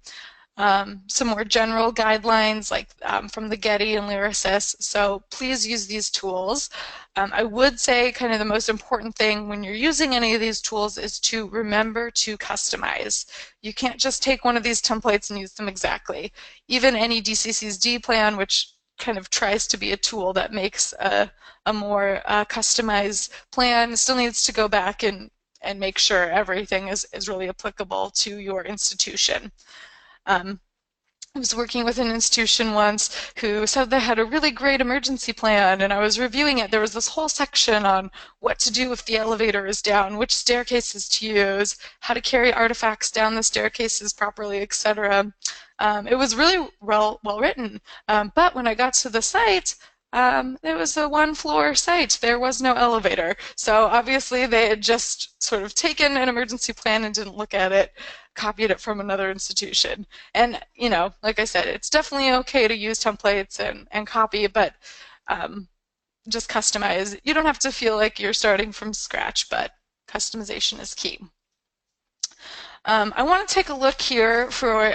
Some more general guidelines like from the Getty and Lyrasis. So please use these tools. I would say kind of the most important thing when you're using any of these tools is to remember to customize. You can't just take one of these templates and use them exactly. Even NEDCC's D-Plan, which kind of tries to be a tool that makes a more customized plan, still needs to go back and make sure everything is really applicable to your institution. I was working with an institution once who said they had a really great emergency plan, and I was reviewing it. There was this whole section on what to do if the elevator is down, which staircases to use, how to carry artifacts down the staircases properly, etc. It was really well written, but when I got to the site, it was a one-floor site. There was no elevator. So obviously they had just sort of taken an emergency plan and didn't look at it, copied it from another institution. And, like I said, it's definitely okay to use templates and copy, but just customize. You don't have to feel like you're starting from scratch, but customization is key. I want to take a look here for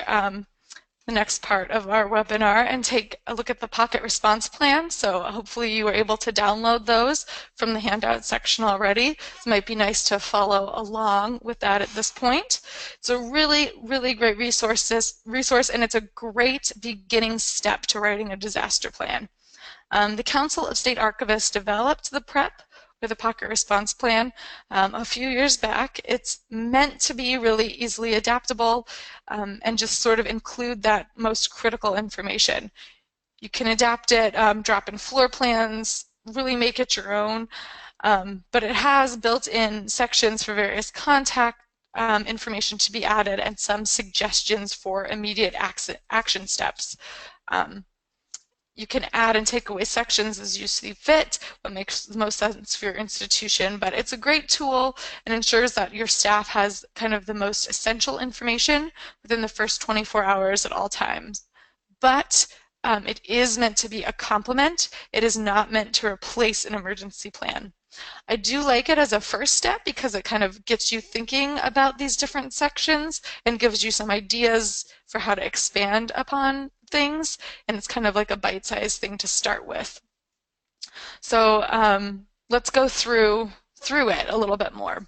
the next part of our webinar and take a look at the pocket response plan. So hopefully you were able to download those from the handout section already. It might be nice to follow along with that at this point. It's a really, really great resource, and it's a great beginning step to writing a disaster plan. The Council of State Archivists developed the PREP, with a pocket response plan a few years back. It's meant to be really easily adaptable and just sort of include that most critical information. You can adapt it, drop in floor plans, really make it your own, but it has built-in sections for various contact information to be added and some suggestions for immediate action steps. You can add and take away sections as you see fit, what makes the most sense for your institution, but it's a great tool and ensures that your staff has kind of the most essential information within the first 24 hours at all times. But it is meant to be a complement. It is not meant to replace an emergency plan. I do like it as a first step because it kind of gets you thinking about these different sections and gives you some ideas for how to expand upon things, and it's kind of like a bite-sized thing to start with. So let's go through it a little bit more.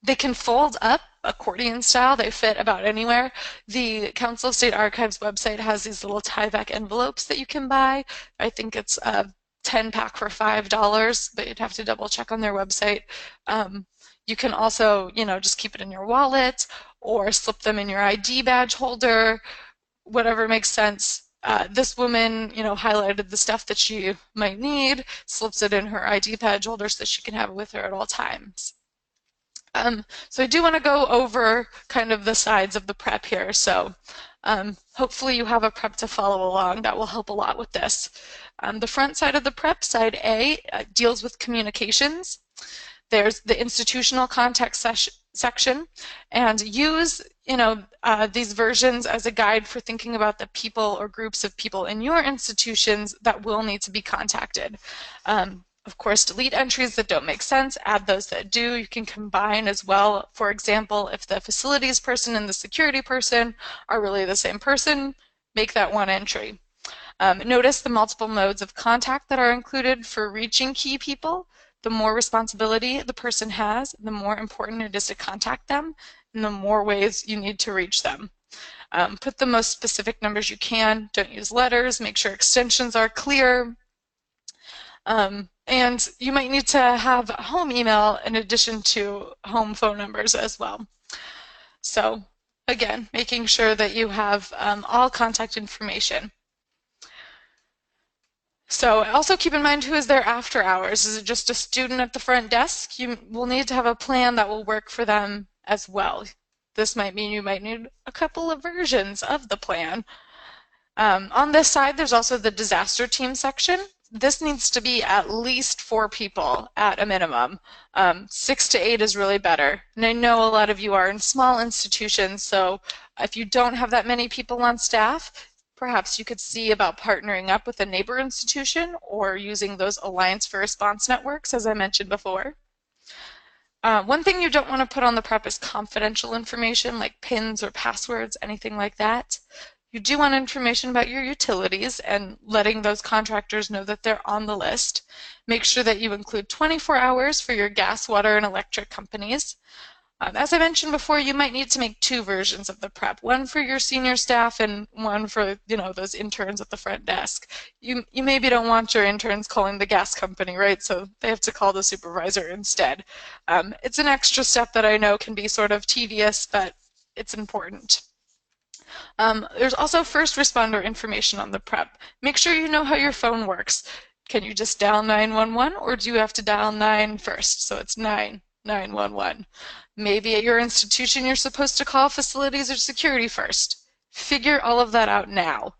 They can fold up accordion style. They fit about anywhere. The Council of State Archives website has these little tie-back envelopes that you can buy. I think it's a 10-pack for $5, but you'd have to double check on their website. You can also, just keep it in your wallet or slip them in your ID badge holder, whatever makes sense. This woman, highlighted the stuff that she might need, slips it in her ID badge holder so that she can have it with her at all times. So I do want to go over kind of the sides of the prep here. So hopefully you have a prep to follow along. That will help a lot with this. The front side of the prep, side A, deals with communications. There's the institutional context section, and use these versions as a guide for thinking about the people or groups of people in your institutions that will need to be contacted. Of course, delete entries that don't make sense, add those that do. You can combine as well. For example, if the facilities person and the security person are really the same person, make that one entry. Notice the multiple modes of contact that are included for reaching key people. The more responsibility the person has, the more important it is to contact them, and the more ways you need to reach them. Put the most specific numbers you can. Don't use letters. Make sure extensions are clear. And you might need to have a home email in addition to home phone numbers as well. So again, making sure that you have all contact information. So also keep in mind who is there after hours. Is it just a student at the front desk? You will need to have a plan that will work for them as well. This might mean you might need a couple of versions of the plan. On this side, there's also the disaster team section. This needs to be at least 4 people at a minimum. 6 to 8 is really better. And I know a lot of you are in small institutions, so if you don't have that many people on staff, perhaps you could see about partnering up with a neighbor institution or using those Alliance for Response networks, as I mentioned before. One thing you don't want to put on the prep is confidential information like PINs or passwords, anything like that. You do want information about your utilities and letting those contractors know that they're on the list. Make sure that you include 24 hours for your gas, water, and electric companies. As I mentioned before, you might need to make 2 versions of the prep, one for your senior staff and one for those interns at the front desk. You maybe don't want your interns calling the gas company, right? So they have to call the supervisor instead. It's an extra step that I know can be sort of tedious, but it's important. There's also first responder information on the prep. Make sure you know how your phone works. Can you just dial 911 or do you have to dial 9 first? So it's 911. Maybe at your institution you're supposed to call facilities or security first. Figure all of that out now.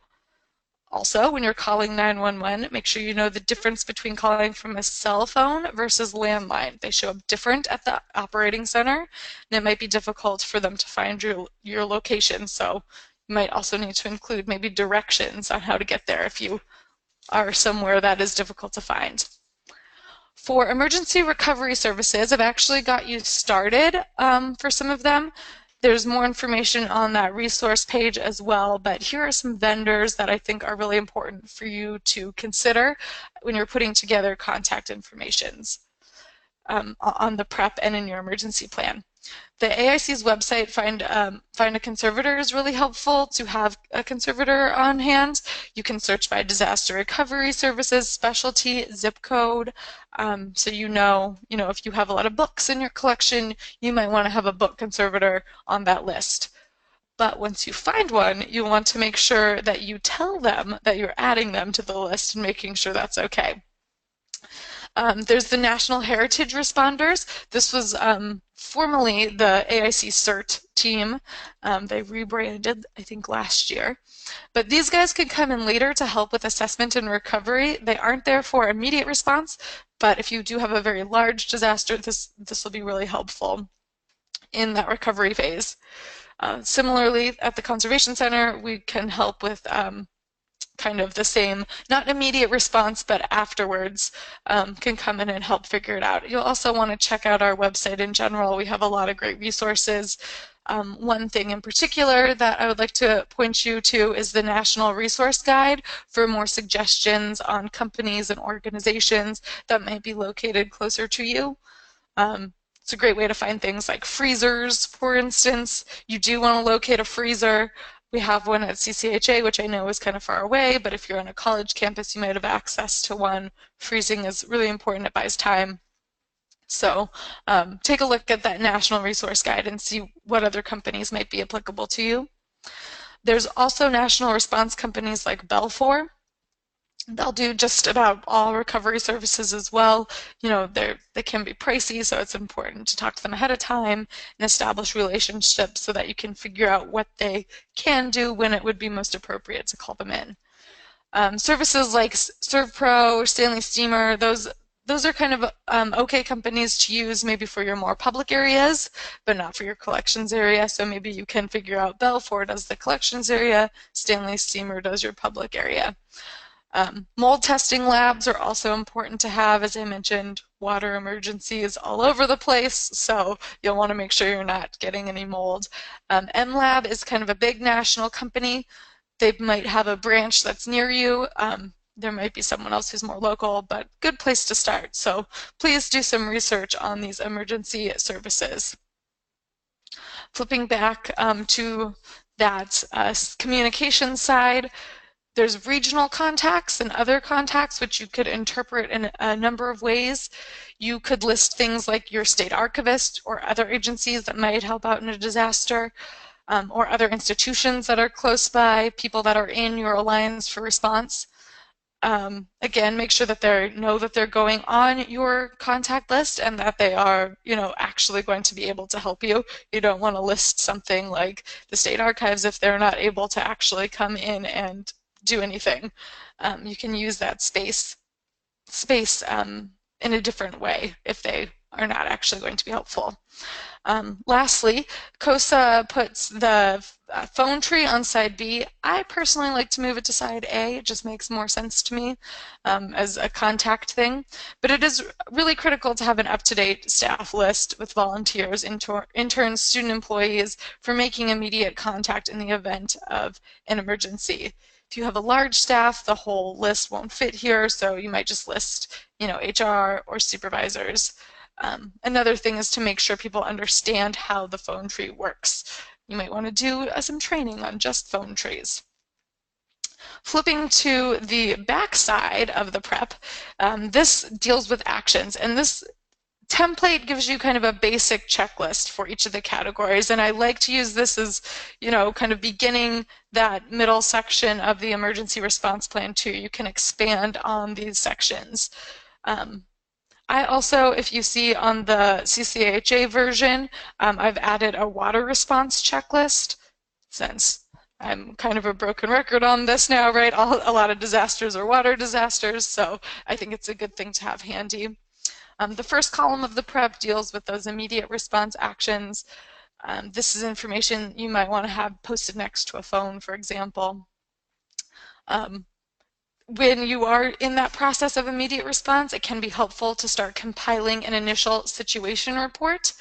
Also, when you're calling 911, make sure you know the difference between calling from a cell phone versus landline. They show up different at the operating center, and it might be difficult for them to find your location. So you might also need to include maybe directions on how to get there if you are somewhere that is difficult to find. For emergency recovery services, I've actually got you started for some of them. There's more information on that resource page as well, but here are some vendors that I think are really important for you to consider when you're putting together contact informations on the prep and in your emergency plan. The AIC's website, Find a Conservator, is really helpful to have a conservator on hand. You can search by disaster recovery services, specialty, zip code. So you know, if you have a lot of books in your collection, you might want to have a book conservator on that list. But once you find one, you want to make sure that you tell them that you're adding them to the list and making sure that's okay. There's the National Heritage Responders. This was formerly the AIC CERT team. They rebranded, I think, last year. But these guys could come in later to help with assessment and recovery. They aren't there for immediate response, but if you do have a very large disaster, this will be really helpful in that recovery phase. Similarly, at the Conservation Center, we can help with kind of the same, not immediate response, but afterwards can come in and help figure it out. You'll also want to check out our website in general. We have a lot of great resources. One thing in particular that I would like to point you to is the National Resource Guide for more suggestions on companies and organizations that might be located closer to you. It's a great way to find things like freezers, for instance. You do want to locate a freezer. We have one at CCAHA, which I know is kind of far away, but if you're on a college campus, you might have access to one. Freezing is really important. It buys time. So take a look at that National Resource Guide and see what other companies might be applicable to you. There's also national response companies like Belfor. They'll do just about all recovery services as well. They can be pricey, so it's important to talk to them ahead of time and establish relationships so that you can figure out what they can do when it would be most appropriate to call them in. Services like ServPro or Stanley Steamer, those are kind of okay companies to use maybe for your more public areas, but not for your collections area. So maybe you can figure out Belfor does the collections area, Stanley Steamer does your public area. Mold testing labs are also important to have. As I mentioned, water emergencies all over the place, so you'll want to make sure you're not getting any mold. MLab is kind of a big national company. They might have a branch that's near you. There might be someone else who's more local, but good place to start. So please do some research on these emergency services. Flipping back to that communication side, there's regional contacts and other contacts, which you could interpret in a number of ways. You could list things like your state archivist or other agencies that might help out in a disaster, or other institutions that are close by, people that are in your Alliance for Response. Again, make sure that they know that they're going on your contact list and that they are, actually going to be able to help you. You don't want to list something like the state archives if they're not able to actually come in and do anything. You can use that space in a different way if they are not actually going to be helpful. Lastly, COSA puts the phone tree on side B. I personally like to move it to side A. It just makes more sense to me as a contact thing. But it is really critical to have an up-to-date staff list with volunteers, interns, student employees for making immediate contact in the event of an emergency. If you have a large staff, the whole list won't fit here, so you might just list, HR or supervisors. Another thing is to make sure people understand how the phone tree works. You might want to do some training on just phone trees. Flipping to the back side of the prep, this deals with actions, and this template gives you kind of a basic checklist for each of the categories, and I like to use this as, kind of beginning that middle section of the emergency response plan too. You can expand on these sections. I also, if you see on the CCAHA version, I've added a water response checklist, since I'm kind of a broken record on this now, right? A lot of disasters are water disasters, so I think it's a good thing to have handy. The first column of the prep deals with those immediate response actions. This is information you might want to have posted next to a phone, for example. When you are in that process of immediate response, it can be helpful to start compiling an initial situation report.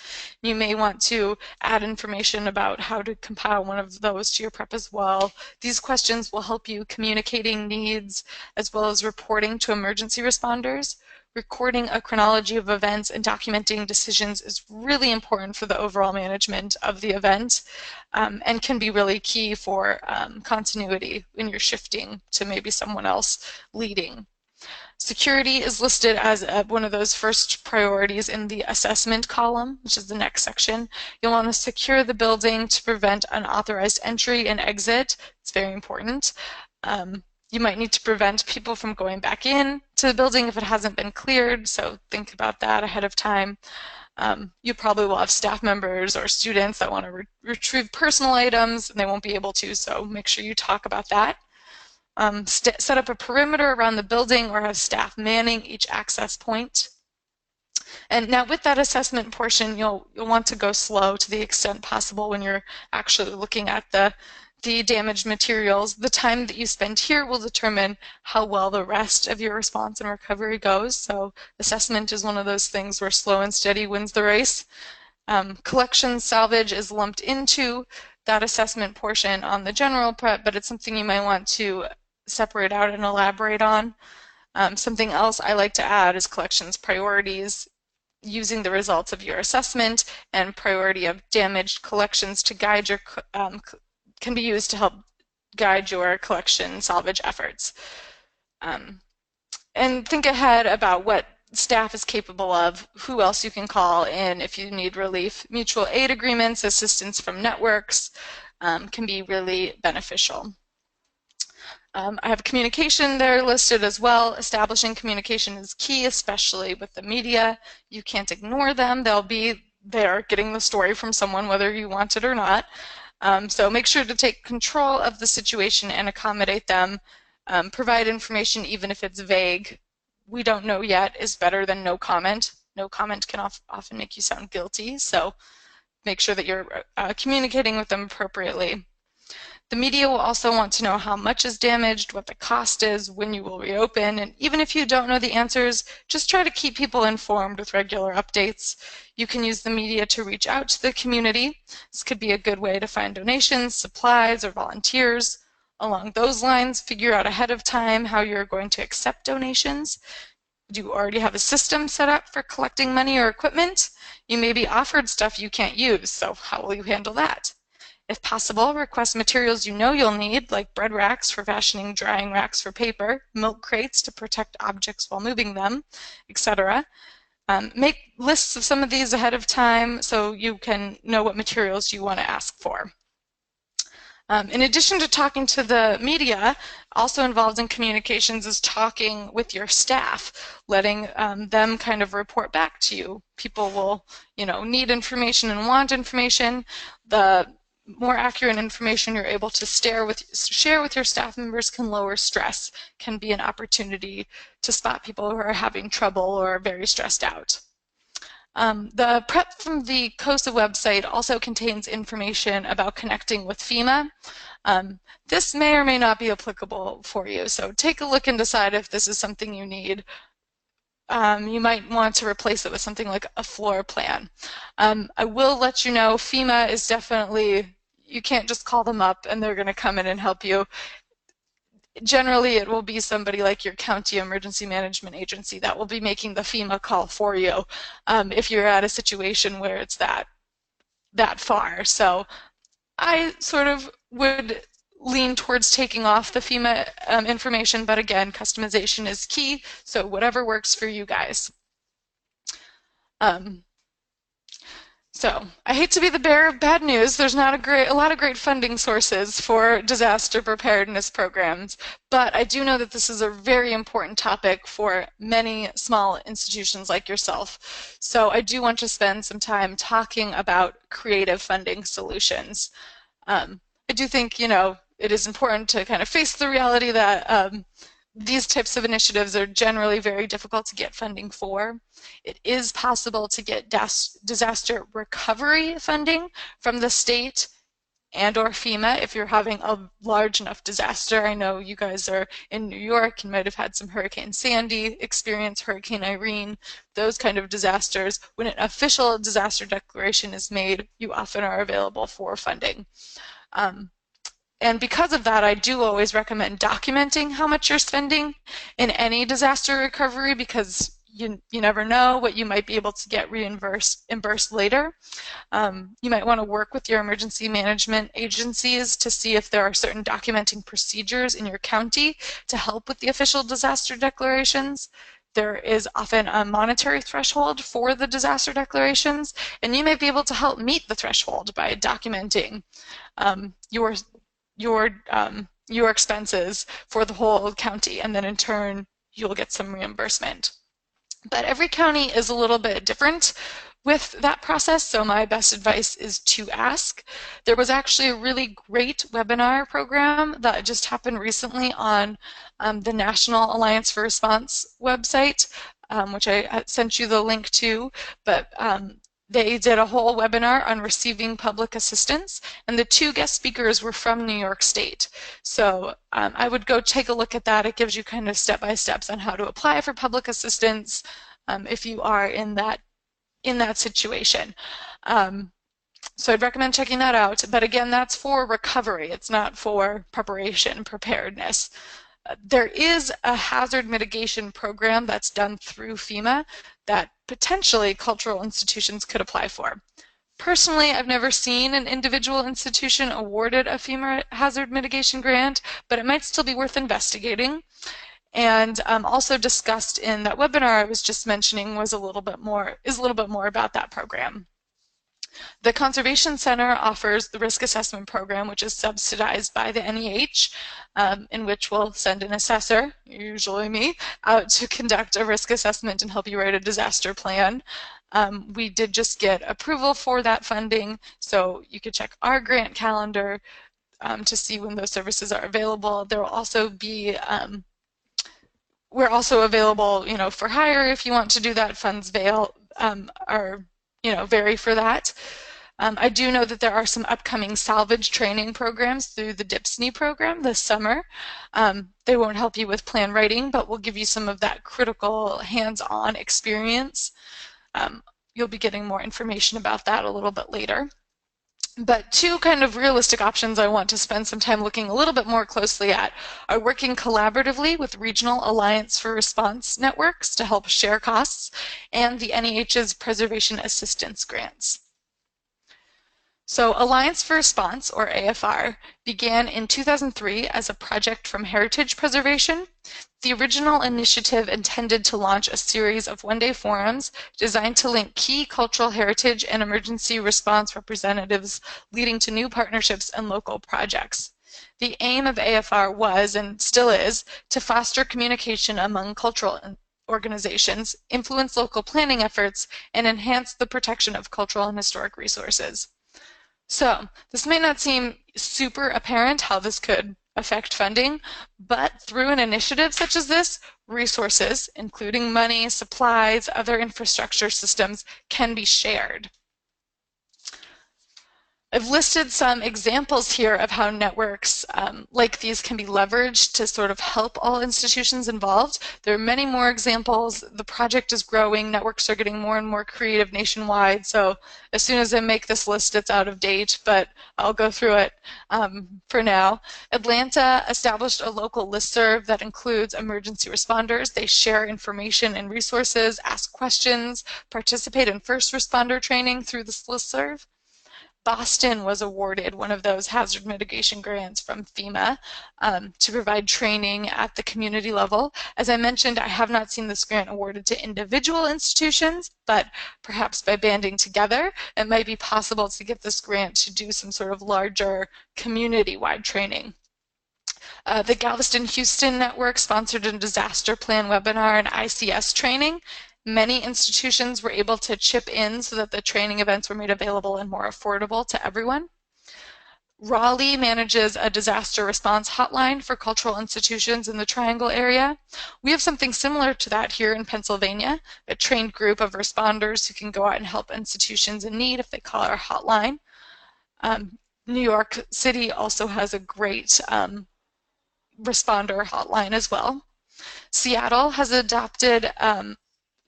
You may want to add information about how to compile one of those to your prep as well. These questions will help you communicating needs as well as reporting to emergency responders. recording a chronology of events and documenting decisions is really important for the overall management of the event, and can be really key for continuity when you're shifting to maybe someone else leading. Security is listed as one of those first priorities in the assessment column, which is the next section. You'll want to secure the building to prevent unauthorized entry and exit. It's very important. You might need to prevent people from going back in to the building if it hasn't been cleared, so think about that ahead of time. You probably will have staff members or students that want to retrieve personal items and they won't be able to, so make sure you talk about that. Set up a perimeter around the building or have staff manning each access point. And now with that assessment portion, you'll want to go slow to the extent possible when you're actually looking at the damaged materials. The time that you spend here will determine how well the rest of your response and recovery goes. So assessment is one of those things where slow and steady wins the race. Collection salvage is lumped into that assessment portion on the general prep, but it's something you might want to separate out and elaborate on. Something else I like to add is collections priorities, using the results of your assessment and priority of damaged collections to guide your can be used to help guide your collection salvage efforts. And think ahead about what staff is capable of, who else you can call in if you need relief. Mutual aid agreements, assistance from networks can be really beneficial. I have communication there listed as well. Establishing communication is key, especially with the media. You can't ignore them. They'll be there getting the story from someone whether you want it or not. So make sure to take control of the situation and accommodate them. Provide information even if it's vague. We don't know yet is better than no comment. No comment can often make you sound guilty, so make sure that you're communicating with them appropriately. The media will also want to know how much is damaged, what the cost is, when you will reopen, and even if you don't know the answers, just try to keep people informed with regular updates. You can use the media to reach out to the community. This could be a good way to find donations, supplies, or volunteers. Along those lines, figure out ahead of time how you're going to accept donations. Do you already have a system set up for collecting money or equipment? You may be offered stuff you can't use, so how will you handle that? If possible, request materials you know you'll need, like bread racks for fashioning, drying racks for paper, milk crates to protect objects while moving them, etc. Make lists of some of these ahead of time so you can know what materials you want to ask for. In addition to talking to the media, also involved in communications is talking with your staff, letting them kind of report back to you. People will, need information and want information. The more accurate information you're able to share with your staff members can lower stress, can be an opportunity to spot people who are having trouble or are very stressed out. The prep from the COSA website also contains information about connecting with FEMA. This may or may not be applicable for you, so take a look and decide if this is something you need. You might want to replace it with something like a floor plan. I will let you know FEMA is definitely, you can't just call them up and they're going to come in and help you. Generally, it will be somebody like your county emergency management agency that will be making the FEMA call for you if you're at a situation where it's that far. So I sort of would lean towards taking off the FEMA information, but again, customization is key, so whatever works for you guys. So I hate to be the bearer of bad news. There's not a lot of great funding sources for disaster preparedness programs, but I do know that this is a very important topic for many small institutions like yourself. So I do want to spend some time talking about creative funding solutions. I do think, it is important to kind of face the reality that these types of initiatives are generally very difficult to get funding for. It is possible to get disaster recovery funding from the state and or FEMA if you're having a large enough disaster. I know you guys are in New York and might have had some Hurricane Sandy experience, Hurricane Irene, those kind of disasters. When an official disaster declaration is made, you often are available for funding. And because of that, I do always recommend documenting how much you're spending in any disaster recovery, because you never know what you might be able to get reimbursed later. You might want to work with your emergency management agencies to see if there are certain documenting procedures in your county to help with the official disaster declarations. There is often a monetary threshold for the disaster declarations, and you may be able to help meet the threshold by documenting your expenses for the whole county, and then in turn you'll get some reimbursement. But every county is a little bit different with that process, so my best advice is to ask. There was actually a really great webinar program that just happened recently on the National Alliance for Response website, which I sent you the link to, but they did a whole webinar on receiving public assistance, and the 2 guest speakers were from New York State. So I would go take a look at that. It gives you kind of step-by-steps on how to apply for public assistance if you are in that situation. So I'd recommend checking that out. But again, that's for recovery. It's not for preparation, preparedness. There is a hazard mitigation program that's done through FEMA that potentially cultural institutions could apply for. Personally, I've never seen an individual institution awarded a FEMA hazard mitigation grant, but it might still be worth investigating. And also discussed in that webinar I was just mentioning is a little bit more about that program. The Conservation Center offers the risk assessment program, which is subsidized by the NEH, in which we'll send an assessor, usually me, out to conduct a risk assessment and help you write a disaster plan. We did just get approval for that funding, so you could check our grant calendar to see when those services are available. There will also be we're also available, for hire if you want to do that. Funds vary for that. I do know that there are some upcoming salvage training programs through the DHPSNY program this summer. They won't help you with plan writing, but will give you some of that critical hands-on experience. You'll be getting more information about that a little bit later. But 2 kind of realistic options I want to spend some time looking a little bit more closely at are working collaboratively with regional Alliance for Response networks to help share costs, and the NEH's Preservation Assistance grants. So Alliance for Response, or AFR, began in 2003 as a project from Heritage Preservation. The original initiative intended to launch a series of one-day forums designed to link key cultural heritage and emergency response representatives, leading to new partnerships and local projects. The aim of AFR was, and still is, to foster communication among cultural organizations, influence local planning efforts, and enhance the protection of cultural and historic resources. So this may not seem super apparent how this could affect funding, but through an initiative such as this, resources, including money, supplies, other infrastructure systems, can be shared. I've listed some examples here of how networks like these can be leveraged to sort of help all institutions involved. There are many more examples. The project is growing. Networks are getting more and more creative nationwide. So as soon as I make this list, it's out of date, but I'll go through it for now. Atlanta established a local listserv that includes emergency responders. They share information and resources, ask questions, participate in first responder training through this listserv. Boston was awarded one of those hazard mitigation grants from FEMA to provide training at the community level. As I mentioned, I have not seen this grant awarded to individual institutions, but perhaps by banding together, it might be possible to get this grant to do some sort of larger community-wide training. The Galveston-Houston Network sponsored a disaster plan webinar and ICS training. Many institutions were able to chip in so that the training events were made available and more affordable to everyone. Raleigh manages a disaster response hotline for cultural institutions in the Triangle area. We have something similar to that here in Pennsylvania, a trained group of responders who can go out and help institutions in need if they call our hotline. New York City also has a great responder hotline as well. Seattle has adopted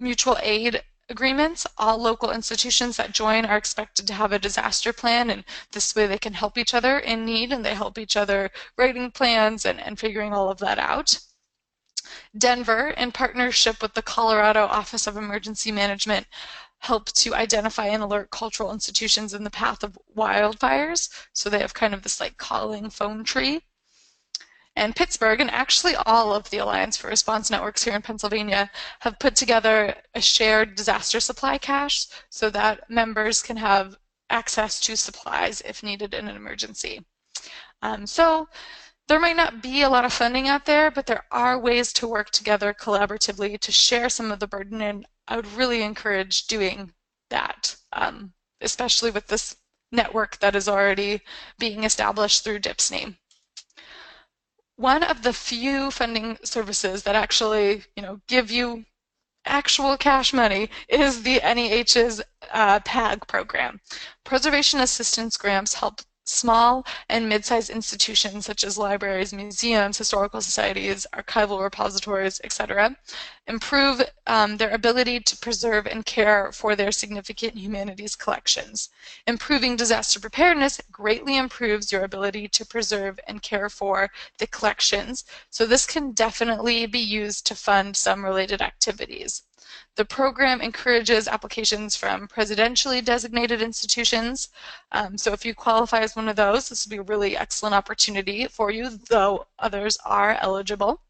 mutual aid agreements. All local institutions that join are expected to have a disaster plan, and this way they can help each other in need, and they help each other writing plans and figuring all of that out. Denver, in partnership with the Colorado Office of Emergency Management, help to identify and alert cultural institutions in the path of wildfires. So they have kind of this like calling phone tree. And Pittsburgh, and actually all of the Alliance for Response networks here in Pennsylvania, have put together a shared disaster supply cache so that members can have access to supplies if needed in an emergency. So there might not be a lot of funding out there, but there are ways to work together collaboratively to share some of the burden, and I would really encourage doing that, especially with this network that is already being established through DHPSNY. One of the few funding services that actually, give you actual cash money is the NEH's PAG program. Preservation Assistance Grants help small and mid-sized institutions such as libraries, museums, historical societies, archival repositories, etc., improve their ability to preserve and care for their significant humanities collections. Improving disaster preparedness greatly improves your ability to preserve and care for the collections, so this can definitely be used to fund some related activities. The program encourages applications from presidentially designated institutions. So if you qualify as one of those, this will be a really excellent opportunity for you, though others are eligible.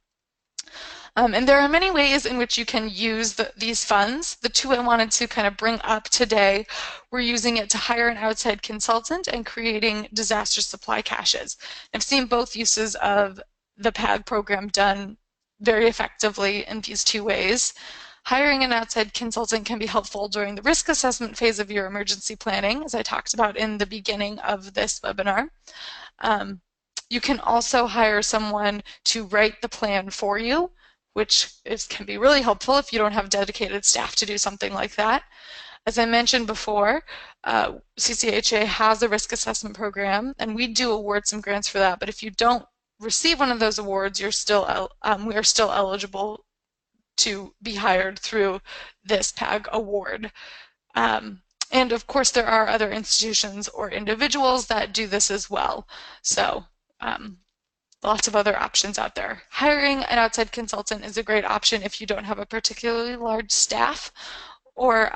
And there are many ways in which you can use these funds. The two I wanted to kind of bring up today, we're using it to hire an outside consultant and creating disaster supply caches. I've seen both uses of the PAG program done very effectively in these two ways. Hiring an outside consultant can be helpful during the risk assessment phase of your emergency planning, as I talked about in the beginning of this webinar. You can also hire someone to write the plan for you, which can be really helpful if you don't have dedicated staff to do something like that. As I mentioned before, CCAHA has a risk assessment program, and we do award some grants for that, but if you don't receive one of those awards, we are still eligible to be hired through this PAG award. And of course, there are other institutions or individuals that do this as well. So lots of other options out there. Hiring an outside consultant is a great option if you don't have a particularly large staff, or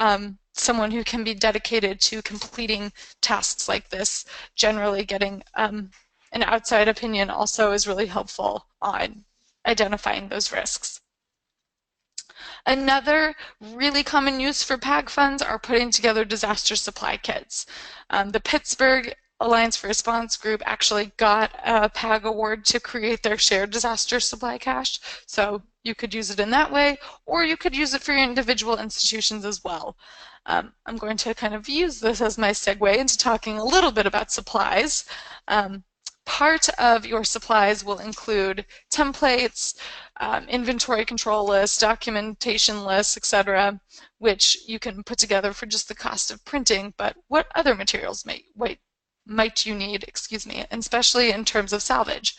someone who can be dedicated to completing tasks like this. Generally, getting an outside opinion also is really helpful on identifying those risks. Another really common use for PAG funds are putting together disaster supply kits. The Pittsburgh Alliance for Response group actually got a PAG award to create their shared disaster supply cache, so you could use it in that way, or you could use it for your individual institutions as well. I'm going to kind of use this as my segue into talking a little bit about supplies. Part of your supplies will include templates, inventory control lists, documentation lists, etc., which you can put together for just the cost of printing. But what other materials might you need, especially in terms of salvage?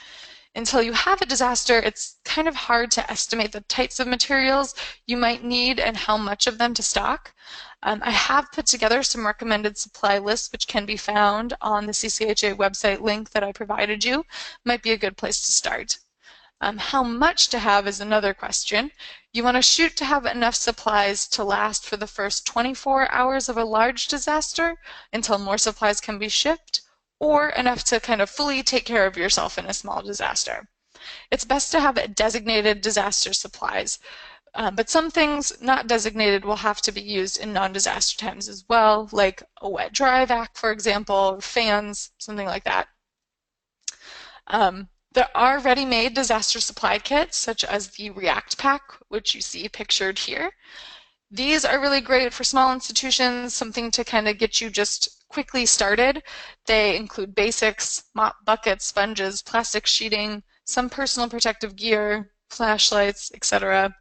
Until you have a disaster, it's kind of hard to estimate the types of materials you might need and how much of them to stock. I have put together some recommended supply lists, which can be found on the CCAHA website link that I provided you. Might be a good place to start. How much to have is another question. You want to shoot to have enough supplies to last for the first 24 hours of a large disaster until more supplies can be shipped, or enough to kind of fully take care of yourself in a small disaster. It's best to have designated disaster supplies. But some things not designated will have to be used in non-disaster times as well, like a wet-dry vac, for example, or fans, something like that. There are ready-made disaster supply kits, such as the React Pack, which you see pictured here. These are really great for small institutions, something to kind of get you just quickly started. They include basics, mop buckets, sponges, plastic sheeting, some personal protective gear, flashlights, etc.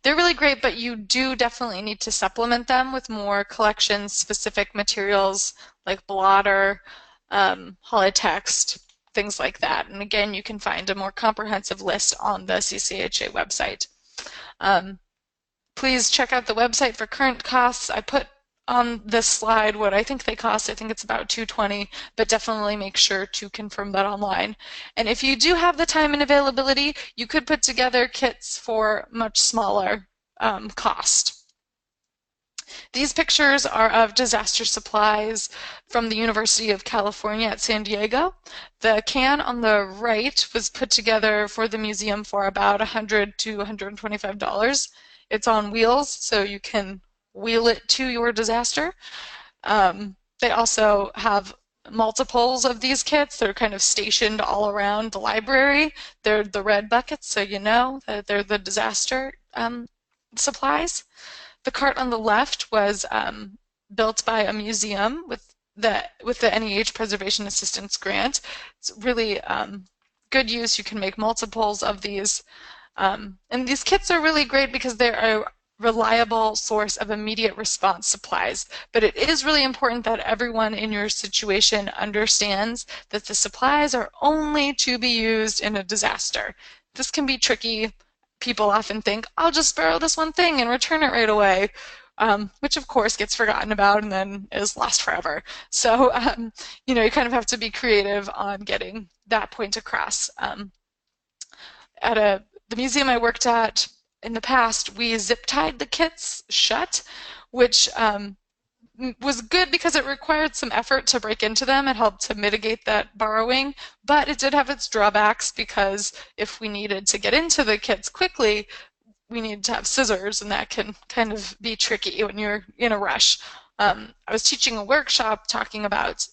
They're really great, but you do definitely need to supplement them with more collection-specific materials like blotter, holotext, things like that. And again, you can find a more comprehensive list on the CCAHA website. Please check out the website for current costs. I put on this slide what I think they cost. I think it's about $220, but definitely make sure to confirm that online. And if you do have the time and availability, you could put together kits for much smaller cost. These pictures are of disaster supplies from the University of California at San Diego. The can on the right was put together for the museum for about $100 to $125. It's on wheels, so you can wheel it to your disaster. They also have multiples of these kits. They're kind of stationed all around the library. They're the red buckets, so you know that they're the disaster supplies. The cart on the left was built by a museum with the NEH Preservation Assistance Grant. It's really good use. You can make multiples of these. And these kits are really great because they're a reliable source of immediate response supplies. But it is really important that everyone in your situation understands that the supplies are only to be used in a disaster. This can be tricky. People often think, I'll just borrow this one thing and return it right away, which of course gets forgotten about and then is lost forever. So, you know, you kind of have to be creative on getting that point across. At the museum I worked at in the past, we zip-tied the kits shut, which was good because it required some effort to break into them. It helped to mitigate that borrowing, but it did have its drawbacks because if we needed to get into the kits quickly, we need to have scissors, and that can kind of be tricky when you're in a rush. I was teaching a workshop talking about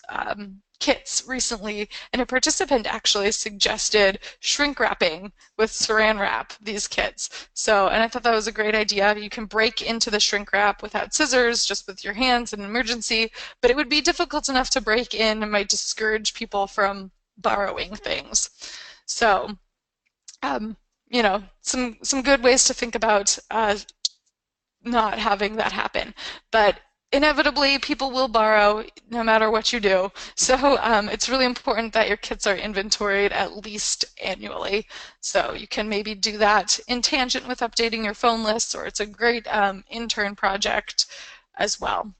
kits recently, and a participant actually suggested shrink wrapping with saran wrap these kits. So, and I thought that was a great idea. You can break into the shrink wrap without scissors, just with your hands in an emergency, but it would be difficult enough to break in and might discourage people from borrowing things. So, you know, some good ways to think about not having that happen. But inevitably, people will borrow no matter what you do. So it's really important that your kits are inventoried at least annually. So you can maybe do that in tangent with updating your phone lists, or it's a great intern project as well.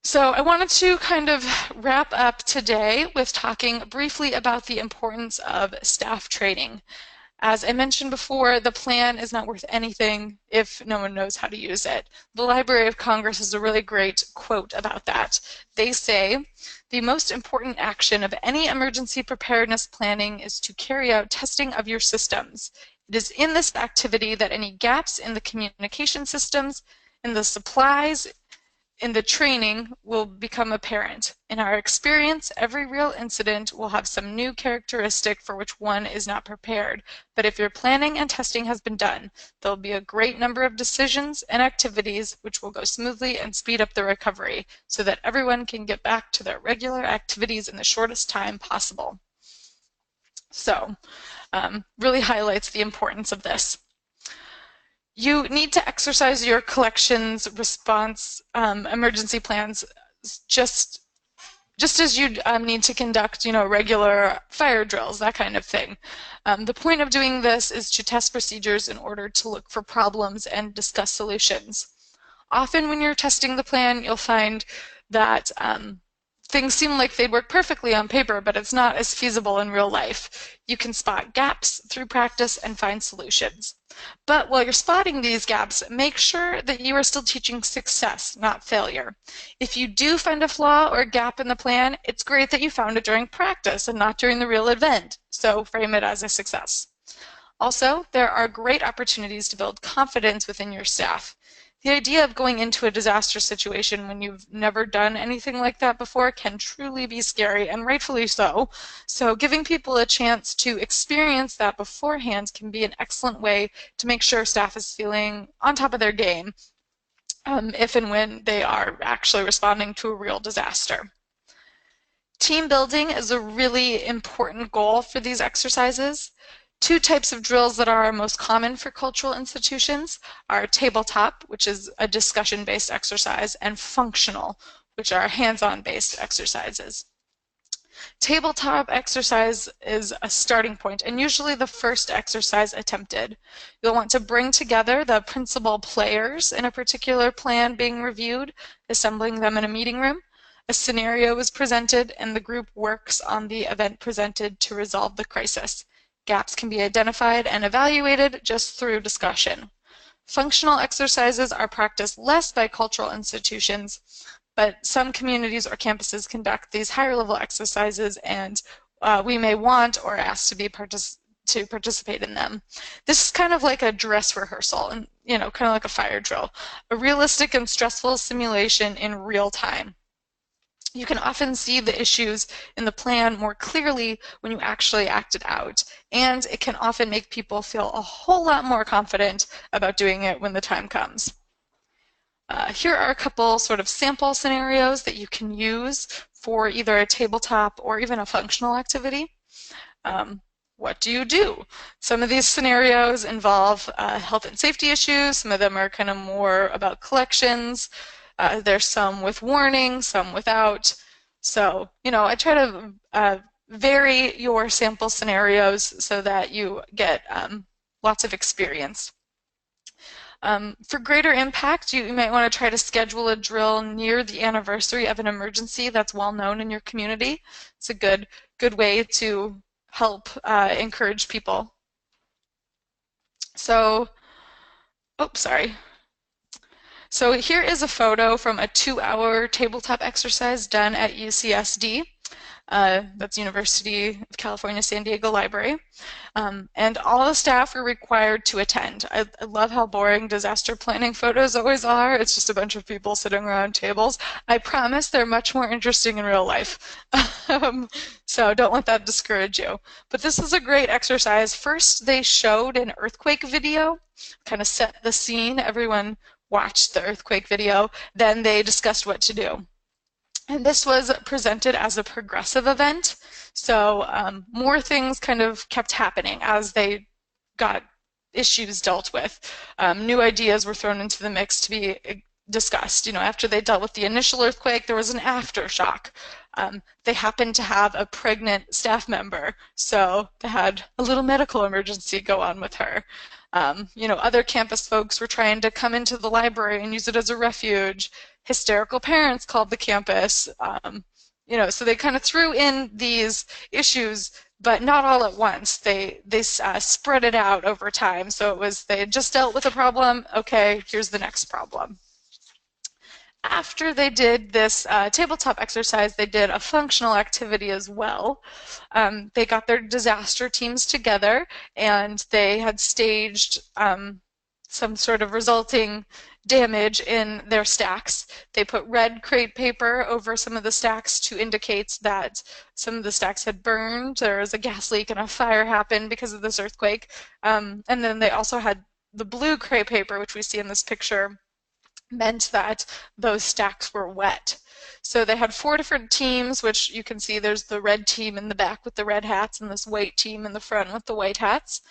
So I wanted to kind of wrap up today with talking briefly about the importance of staff training. As I mentioned before, the plan is not worth anything if no one knows how to use it. The Library of Congress has a really great quote about that. They say, "The most important action of any emergency preparedness planning is to carry out testing of your systems. It is in this activity that any gaps in the communication systems, in the supplies, in the training will become apparent. In our experience, every real incident will have some new characteristic for which one is not prepared. But if your planning and testing has been done, there will be a great number of decisions and activities which will go smoothly and speed up the recovery so that everyone can get back to their regular activities in the shortest time possible." So, really highlights the importance of this. You need to exercise your collections response emergency plans just as you need to conduct, regular fire drills, that kind of thing. The point of doing this is to test procedures in order to look for problems and discuss solutions. Often when you're testing the plan, you'll find that things seem like they'd work perfectly on paper, but it's not as feasible in real life. You can spot gaps through practice and find solutions. But while you're spotting these gaps, make sure that you are still teaching success, not failure. If you do find a flaw or a gap in the plan, it's great that you found it during practice and not during the real event, so frame it as a success. Also, there are great opportunities to build confidence within your staff. The idea of going into a disaster situation when you've never done anything like that before can truly be scary, and rightfully so. So giving people a chance to experience that beforehand can be an excellent way to make sure staff is feeling on top of their game if and when they are actually responding to a real disaster. Team building is a really important goal for these exercises. Two types of drills that are most common for cultural institutions are tabletop, which is a discussion-based exercise, and functional, which are hands-on based exercises. Tabletop exercise is a starting point and usually the first exercise attempted. You'll want to bring together the principal players in a particular plan being reviewed, assembling them in a meeting room. A scenario is presented and the group works on the event presented to resolve the crisis. Gaps can be identified and evaluated just through discussion. Functional exercises are practiced less by cultural institutions, but some communities or campuses conduct these higher level exercises and we may want or ask to participate in them. This is kind of like a dress rehearsal and, kind of like a fire drill, a realistic and stressful simulation in real time. You can often see the issues in the plan more clearly when you actually act it out, and it can often make people feel a whole lot more confident about doing it when the time comes. Here are a couple sort of sample scenarios that you can use for either a tabletop or even a functional activity. What do you do? Some of these scenarios involve health and safety issues. Some of them are kind of more about collections. There's some with warning, some without. So, I try to vary your sample scenarios so that you get lots of experience. For greater impact, you might want to try to schedule a drill near the anniversary of an emergency that's well known in your community. It's a good way to help encourage people. So, sorry. So here is a photo from a 2-hour tabletop exercise done at UCSD. That's University of California, San Diego Library. And all the staff were required to attend. I love how boring disaster planning photos always are. It's just a bunch of people sitting around tables. I promise they're much more interesting in real life. So don't let that discourage you. But this is a great exercise. First, they showed an earthquake video, kind of set the scene. Everyone watched the earthquake video. Then they discussed what to do. And this was presented as a progressive event, so more things kind of kept happening as they got issues dealt with. New ideas were thrown into the mix to be discussed. After they dealt with the initial earthquake, there was an aftershock. They happened to have a pregnant staff member, so they had a little medical emergency go on with her. Other campus folks were trying to come into the library and use it as a refuge. Hysterical parents called the campus. So they kind of threw in these issues, but not all at once. They spread it out over time. So they had just dealt with a problem. Okay, here's the next problem. After they did this tabletop exercise, they did a functional activity as well. They got their disaster teams together and they had staged some sort of resulting damage in their stacks. They put red crepe paper over some of the stacks to indicate that some of the stacks had burned. There was a gas leak and a fire happened because of this earthquake. And then they also had the blue crepe paper, which we see in this picture, meant that those stacks were wet. So they had 4 different teams, which you can see there's the red team in the back with the red hats and this white team in the front with the white hats.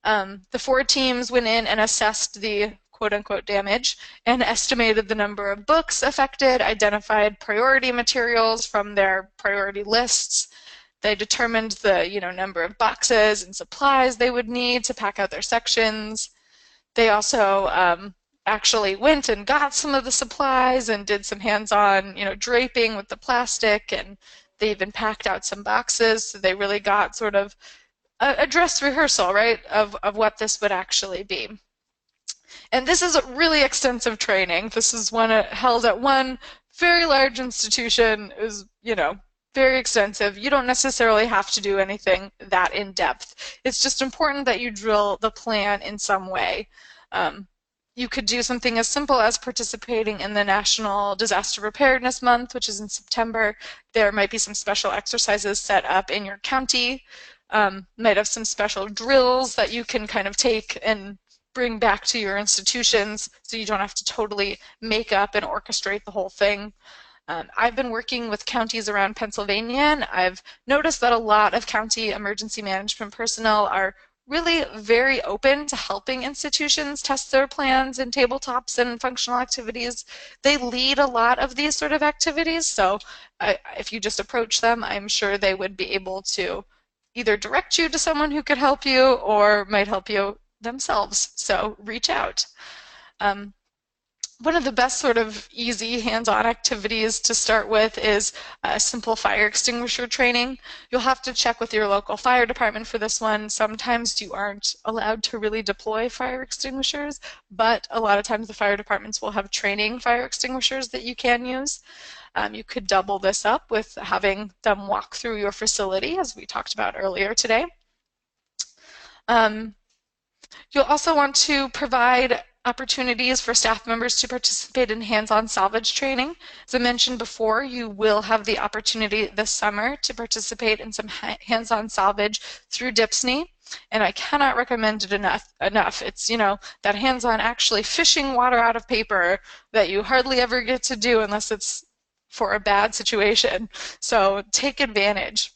The 4 teams went in and assessed the quote-unquote damage and estimated the number of books affected, identified priority materials from their priority lists. They determined the number of boxes and supplies they would need to pack out their sections. They also actually went and got some of the supplies and did some hands-on, draping with the plastic, and they even packed out some boxes. So they really got sort of a dress rehearsal, right, of what this would actually be. And this is a really extensive training. This is one held at one very large institution. It was, very extensive. You don't necessarily have to do anything that in-depth. It's just important that you drill the plan in some way. You could do something as simple as participating in the National Disaster Preparedness Month, which is in September. There might be some special exercises set up in your county. Might have some special drills that you can kind of take and bring back to your institutions so you don't have to totally make up and orchestrate the whole thing. I've been working with counties around Pennsylvania, and I've noticed that a lot of county emergency management personnel are really very open to helping institutions test their plans and tabletops and functional activities. They lead a lot of these sort of activities, so if you just approach them, I'm sure they would be able to either direct you to someone who could help you or might help you themselves, so reach out. One of the best sort of easy hands-on activities to start with is simple fire extinguisher training. You'll have to check with your local fire department for this one. Sometimes you aren't allowed to really deploy fire extinguishers, but a lot of times the fire departments will have training fire extinguishers that you can use. You could double this up with having them walk through your facility, as we talked about earlier today. You'll also want to provide opportunities for staff members to participate in hands-on salvage training. As I mentioned before, you will have the opportunity this summer to participate in some hands-on salvage through DHPSNY, and I cannot recommend it enough. It's, you know, that hands-on actually fishing water out of paper that you hardly ever get to do unless it's for a bad situation. So take advantage.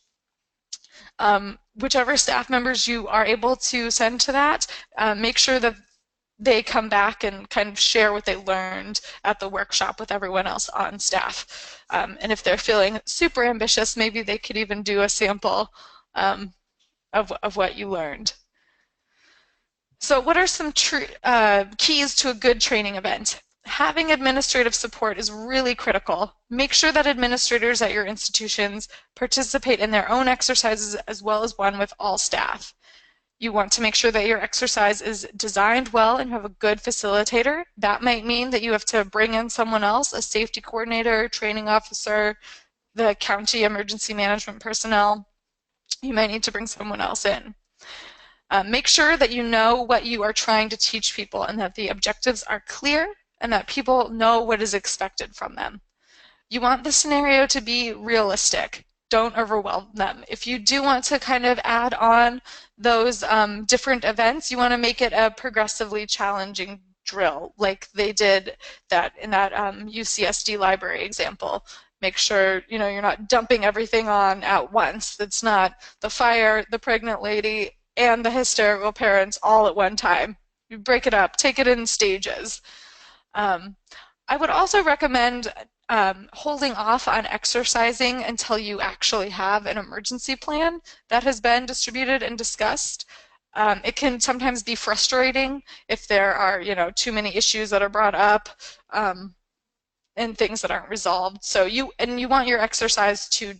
Whichever staff members you are able to send to that, make sure that they come back and kind of share what they learned at the workshop with everyone else on staff. And if they're feeling super ambitious, maybe they could even do a sample of what you learned. So what are some keys to a good training event? Having administrative support is really critical. Make sure that administrators at your institutions participate in their own exercises as well as one with all staff. You want to make sure that your exercise is designed well and you have a good facilitator. That might mean that you have to bring in someone else, a safety coordinator, training officer, the county emergency management personnel. You might need to bring someone else in. Make sure that you know what you are trying to teach people and that the objectives are clear and that people know what is expected from them. You want the scenario to be realistic. Don't overwhelm them. If you do want to kind of add on those different events, you want to make it a progressively challenging drill, like they did that in that UCSD library example. Make sure you're not dumping everything on at once. It's not the fire, the pregnant lady, and the hysterical parents all at one time. You break it up, take it in stages. I would also recommend holding off on exercising until you actually have an emergency plan that has been distributed and discussed. It can sometimes be frustrating if there are, too many issues that are brought up and things that aren't resolved. So you want your exercise to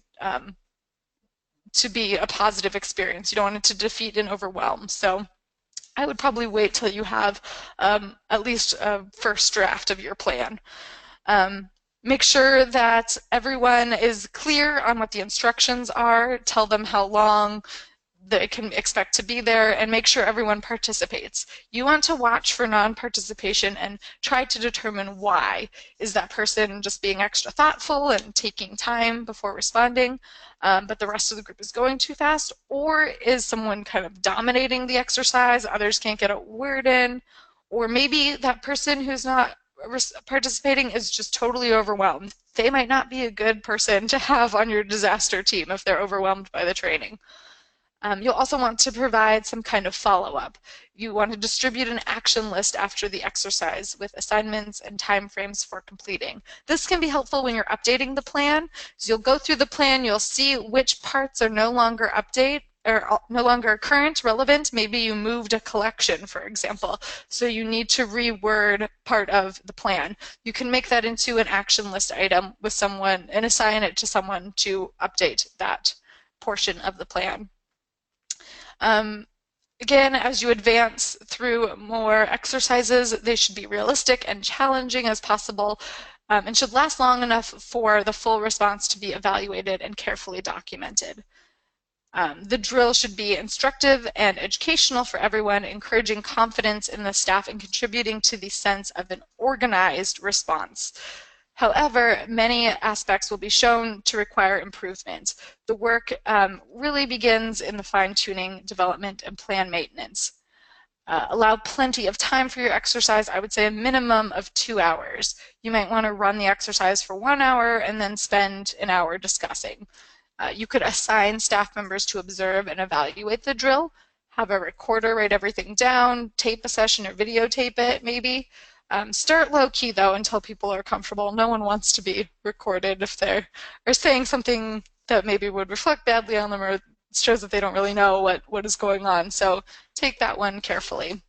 be a positive experience. You don't want it to defeat and overwhelm. So I would probably wait till you have at least a first draft of your plan. Make sure that everyone is clear on what the instructions are. Tell them how long they can expect to be there, and make sure everyone participates. You want to watch for non-participation and try to determine why. Is that person just being extra thoughtful and taking time before responding, but the rest of the group is going too fast? Or is someone kind of dominating the exercise, others can't get a word in? Or maybe that person who's not participating is just totally overwhelmed. They might not be a good person to have on your disaster team if they're overwhelmed by the training. You'll also want to provide some kind of follow-up. You want to distribute an action list after the exercise with assignments and timeframes for completing. This can be helpful when you're updating the plan. So you'll go through the plan, you'll see which parts are no longer no longer current, relevant. Maybe you moved a collection, for example, so you need to reword part of the plan. You can make that into an action list item with someone and assign it to someone to update that portion of the plan. Again, as you advance through more exercises, they should be realistic and challenging as possible, and should last long enough for the full response to be evaluated and carefully documented. The drill should be instructive and educational for everyone, encouraging confidence in the staff and contributing to the sense of an organized response. However, many aspects will be shown to require improvement. The work really begins in the fine-tuning, development, and plan maintenance. Allow plenty of time for your exercise. I would say a minimum of 2 hours. You might want to run the exercise for 1 hour and then spend an hour discussing. You could assign staff members to observe and evaluate the drill. have a recorder write everything down, tape a session or videotape it maybe. Start low key though until people are comfortable. No one wants to be recorded if they're saying something that maybe would reflect badly on them or shows that they don't really know what is going on. So take that one carefully.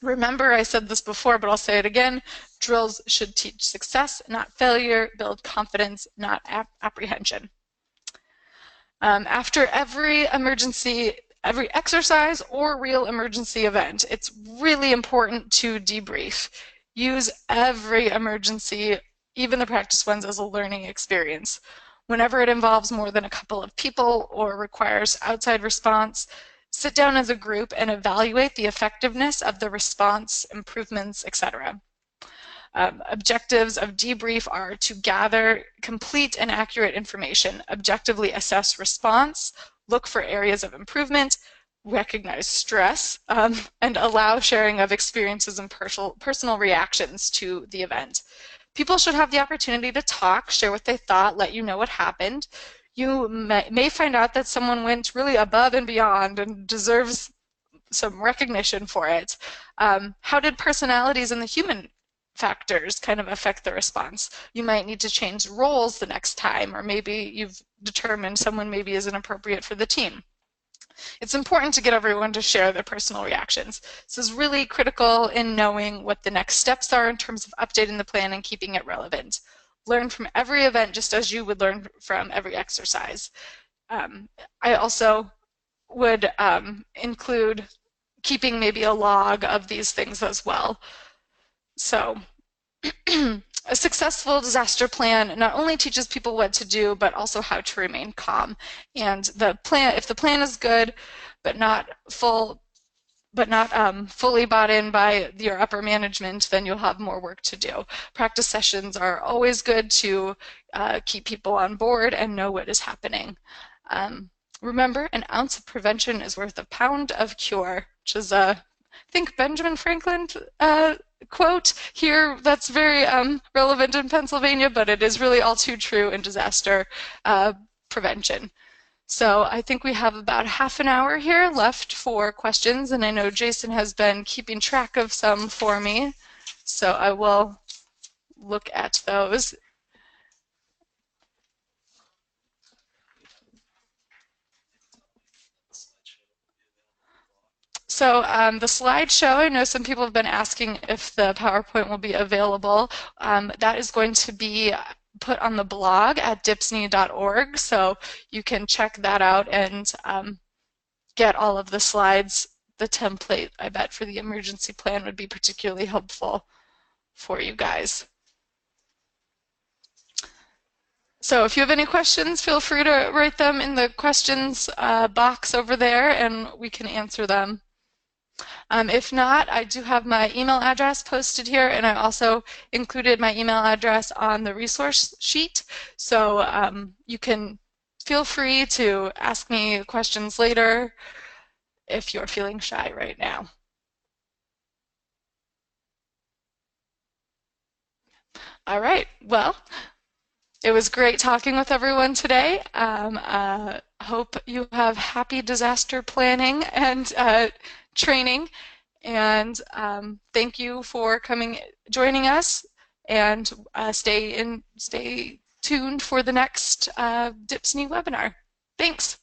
Remember, I said this before, but I'll say it again. Drills should teach success, not failure, build confidence, not apprehension. After every emergency, every exercise or real emergency event, it's really important to debrief. Use every emergency, even the practice ones, as a learning experience. Whenever it involves more than a couple of people or requires outside response, sit down as a group and evaluate the effectiveness of the response, improvements, etc. Objectives of debrief are to gather complete and accurate information, objectively assess response, look for areas of improvement, recognize stress, and allow sharing of experiences and personal reactions to the event. People should have the opportunity to talk, share what they thought, let you know what happened. You may find out that someone went really above and beyond and deserves some recognition for it. How did personalities and the human factors kind of affect the response? You might need to change roles the next time, or maybe you've determined someone maybe isn't appropriate for the team. It's important to get everyone to share their personal reactions. This is really critical in knowing what the next steps are in terms of updating the plan and keeping it relevant. Learn from every event just as you would learn from every exercise. I also would include keeping maybe a log of these things as well. So a successful disaster plan not only teaches people what to do, but also how to remain calm. And if the plan is good, but not fully bought in by your upper management, then you'll have more work to do. Practice sessions are always good to keep people on board and know what is happening. Remember, an ounce of prevention is worth a pound of cure, which is I think Benjamin Franklin quote here that's very relevant in Pennsylvania, but it is really all too true in disaster prevention. So I think we have about half an hour here left for questions, and I know Jason has been keeping track of some for me, so I will look at those. So the slideshow, I know some people have been asking if the PowerPoint will be available. That is going to be put on the blog at DHPSNY.org, so you can check that out and get all of the slides. The template, I bet, for the emergency plan would be particularly helpful for you guys. So if you have any questions, feel free to write them in the questions box over there, and we can answer them. If not, I do have my email address posted here, and I also included my email address on the resource sheet. So you can feel free to ask me questions later if you're feeling shy right now. All right, well, it was great talking with everyone today. Hope you have happy disaster planning and training. And thank you for joining us, and stay tuned for the next DHPSNY webinar. Thanks.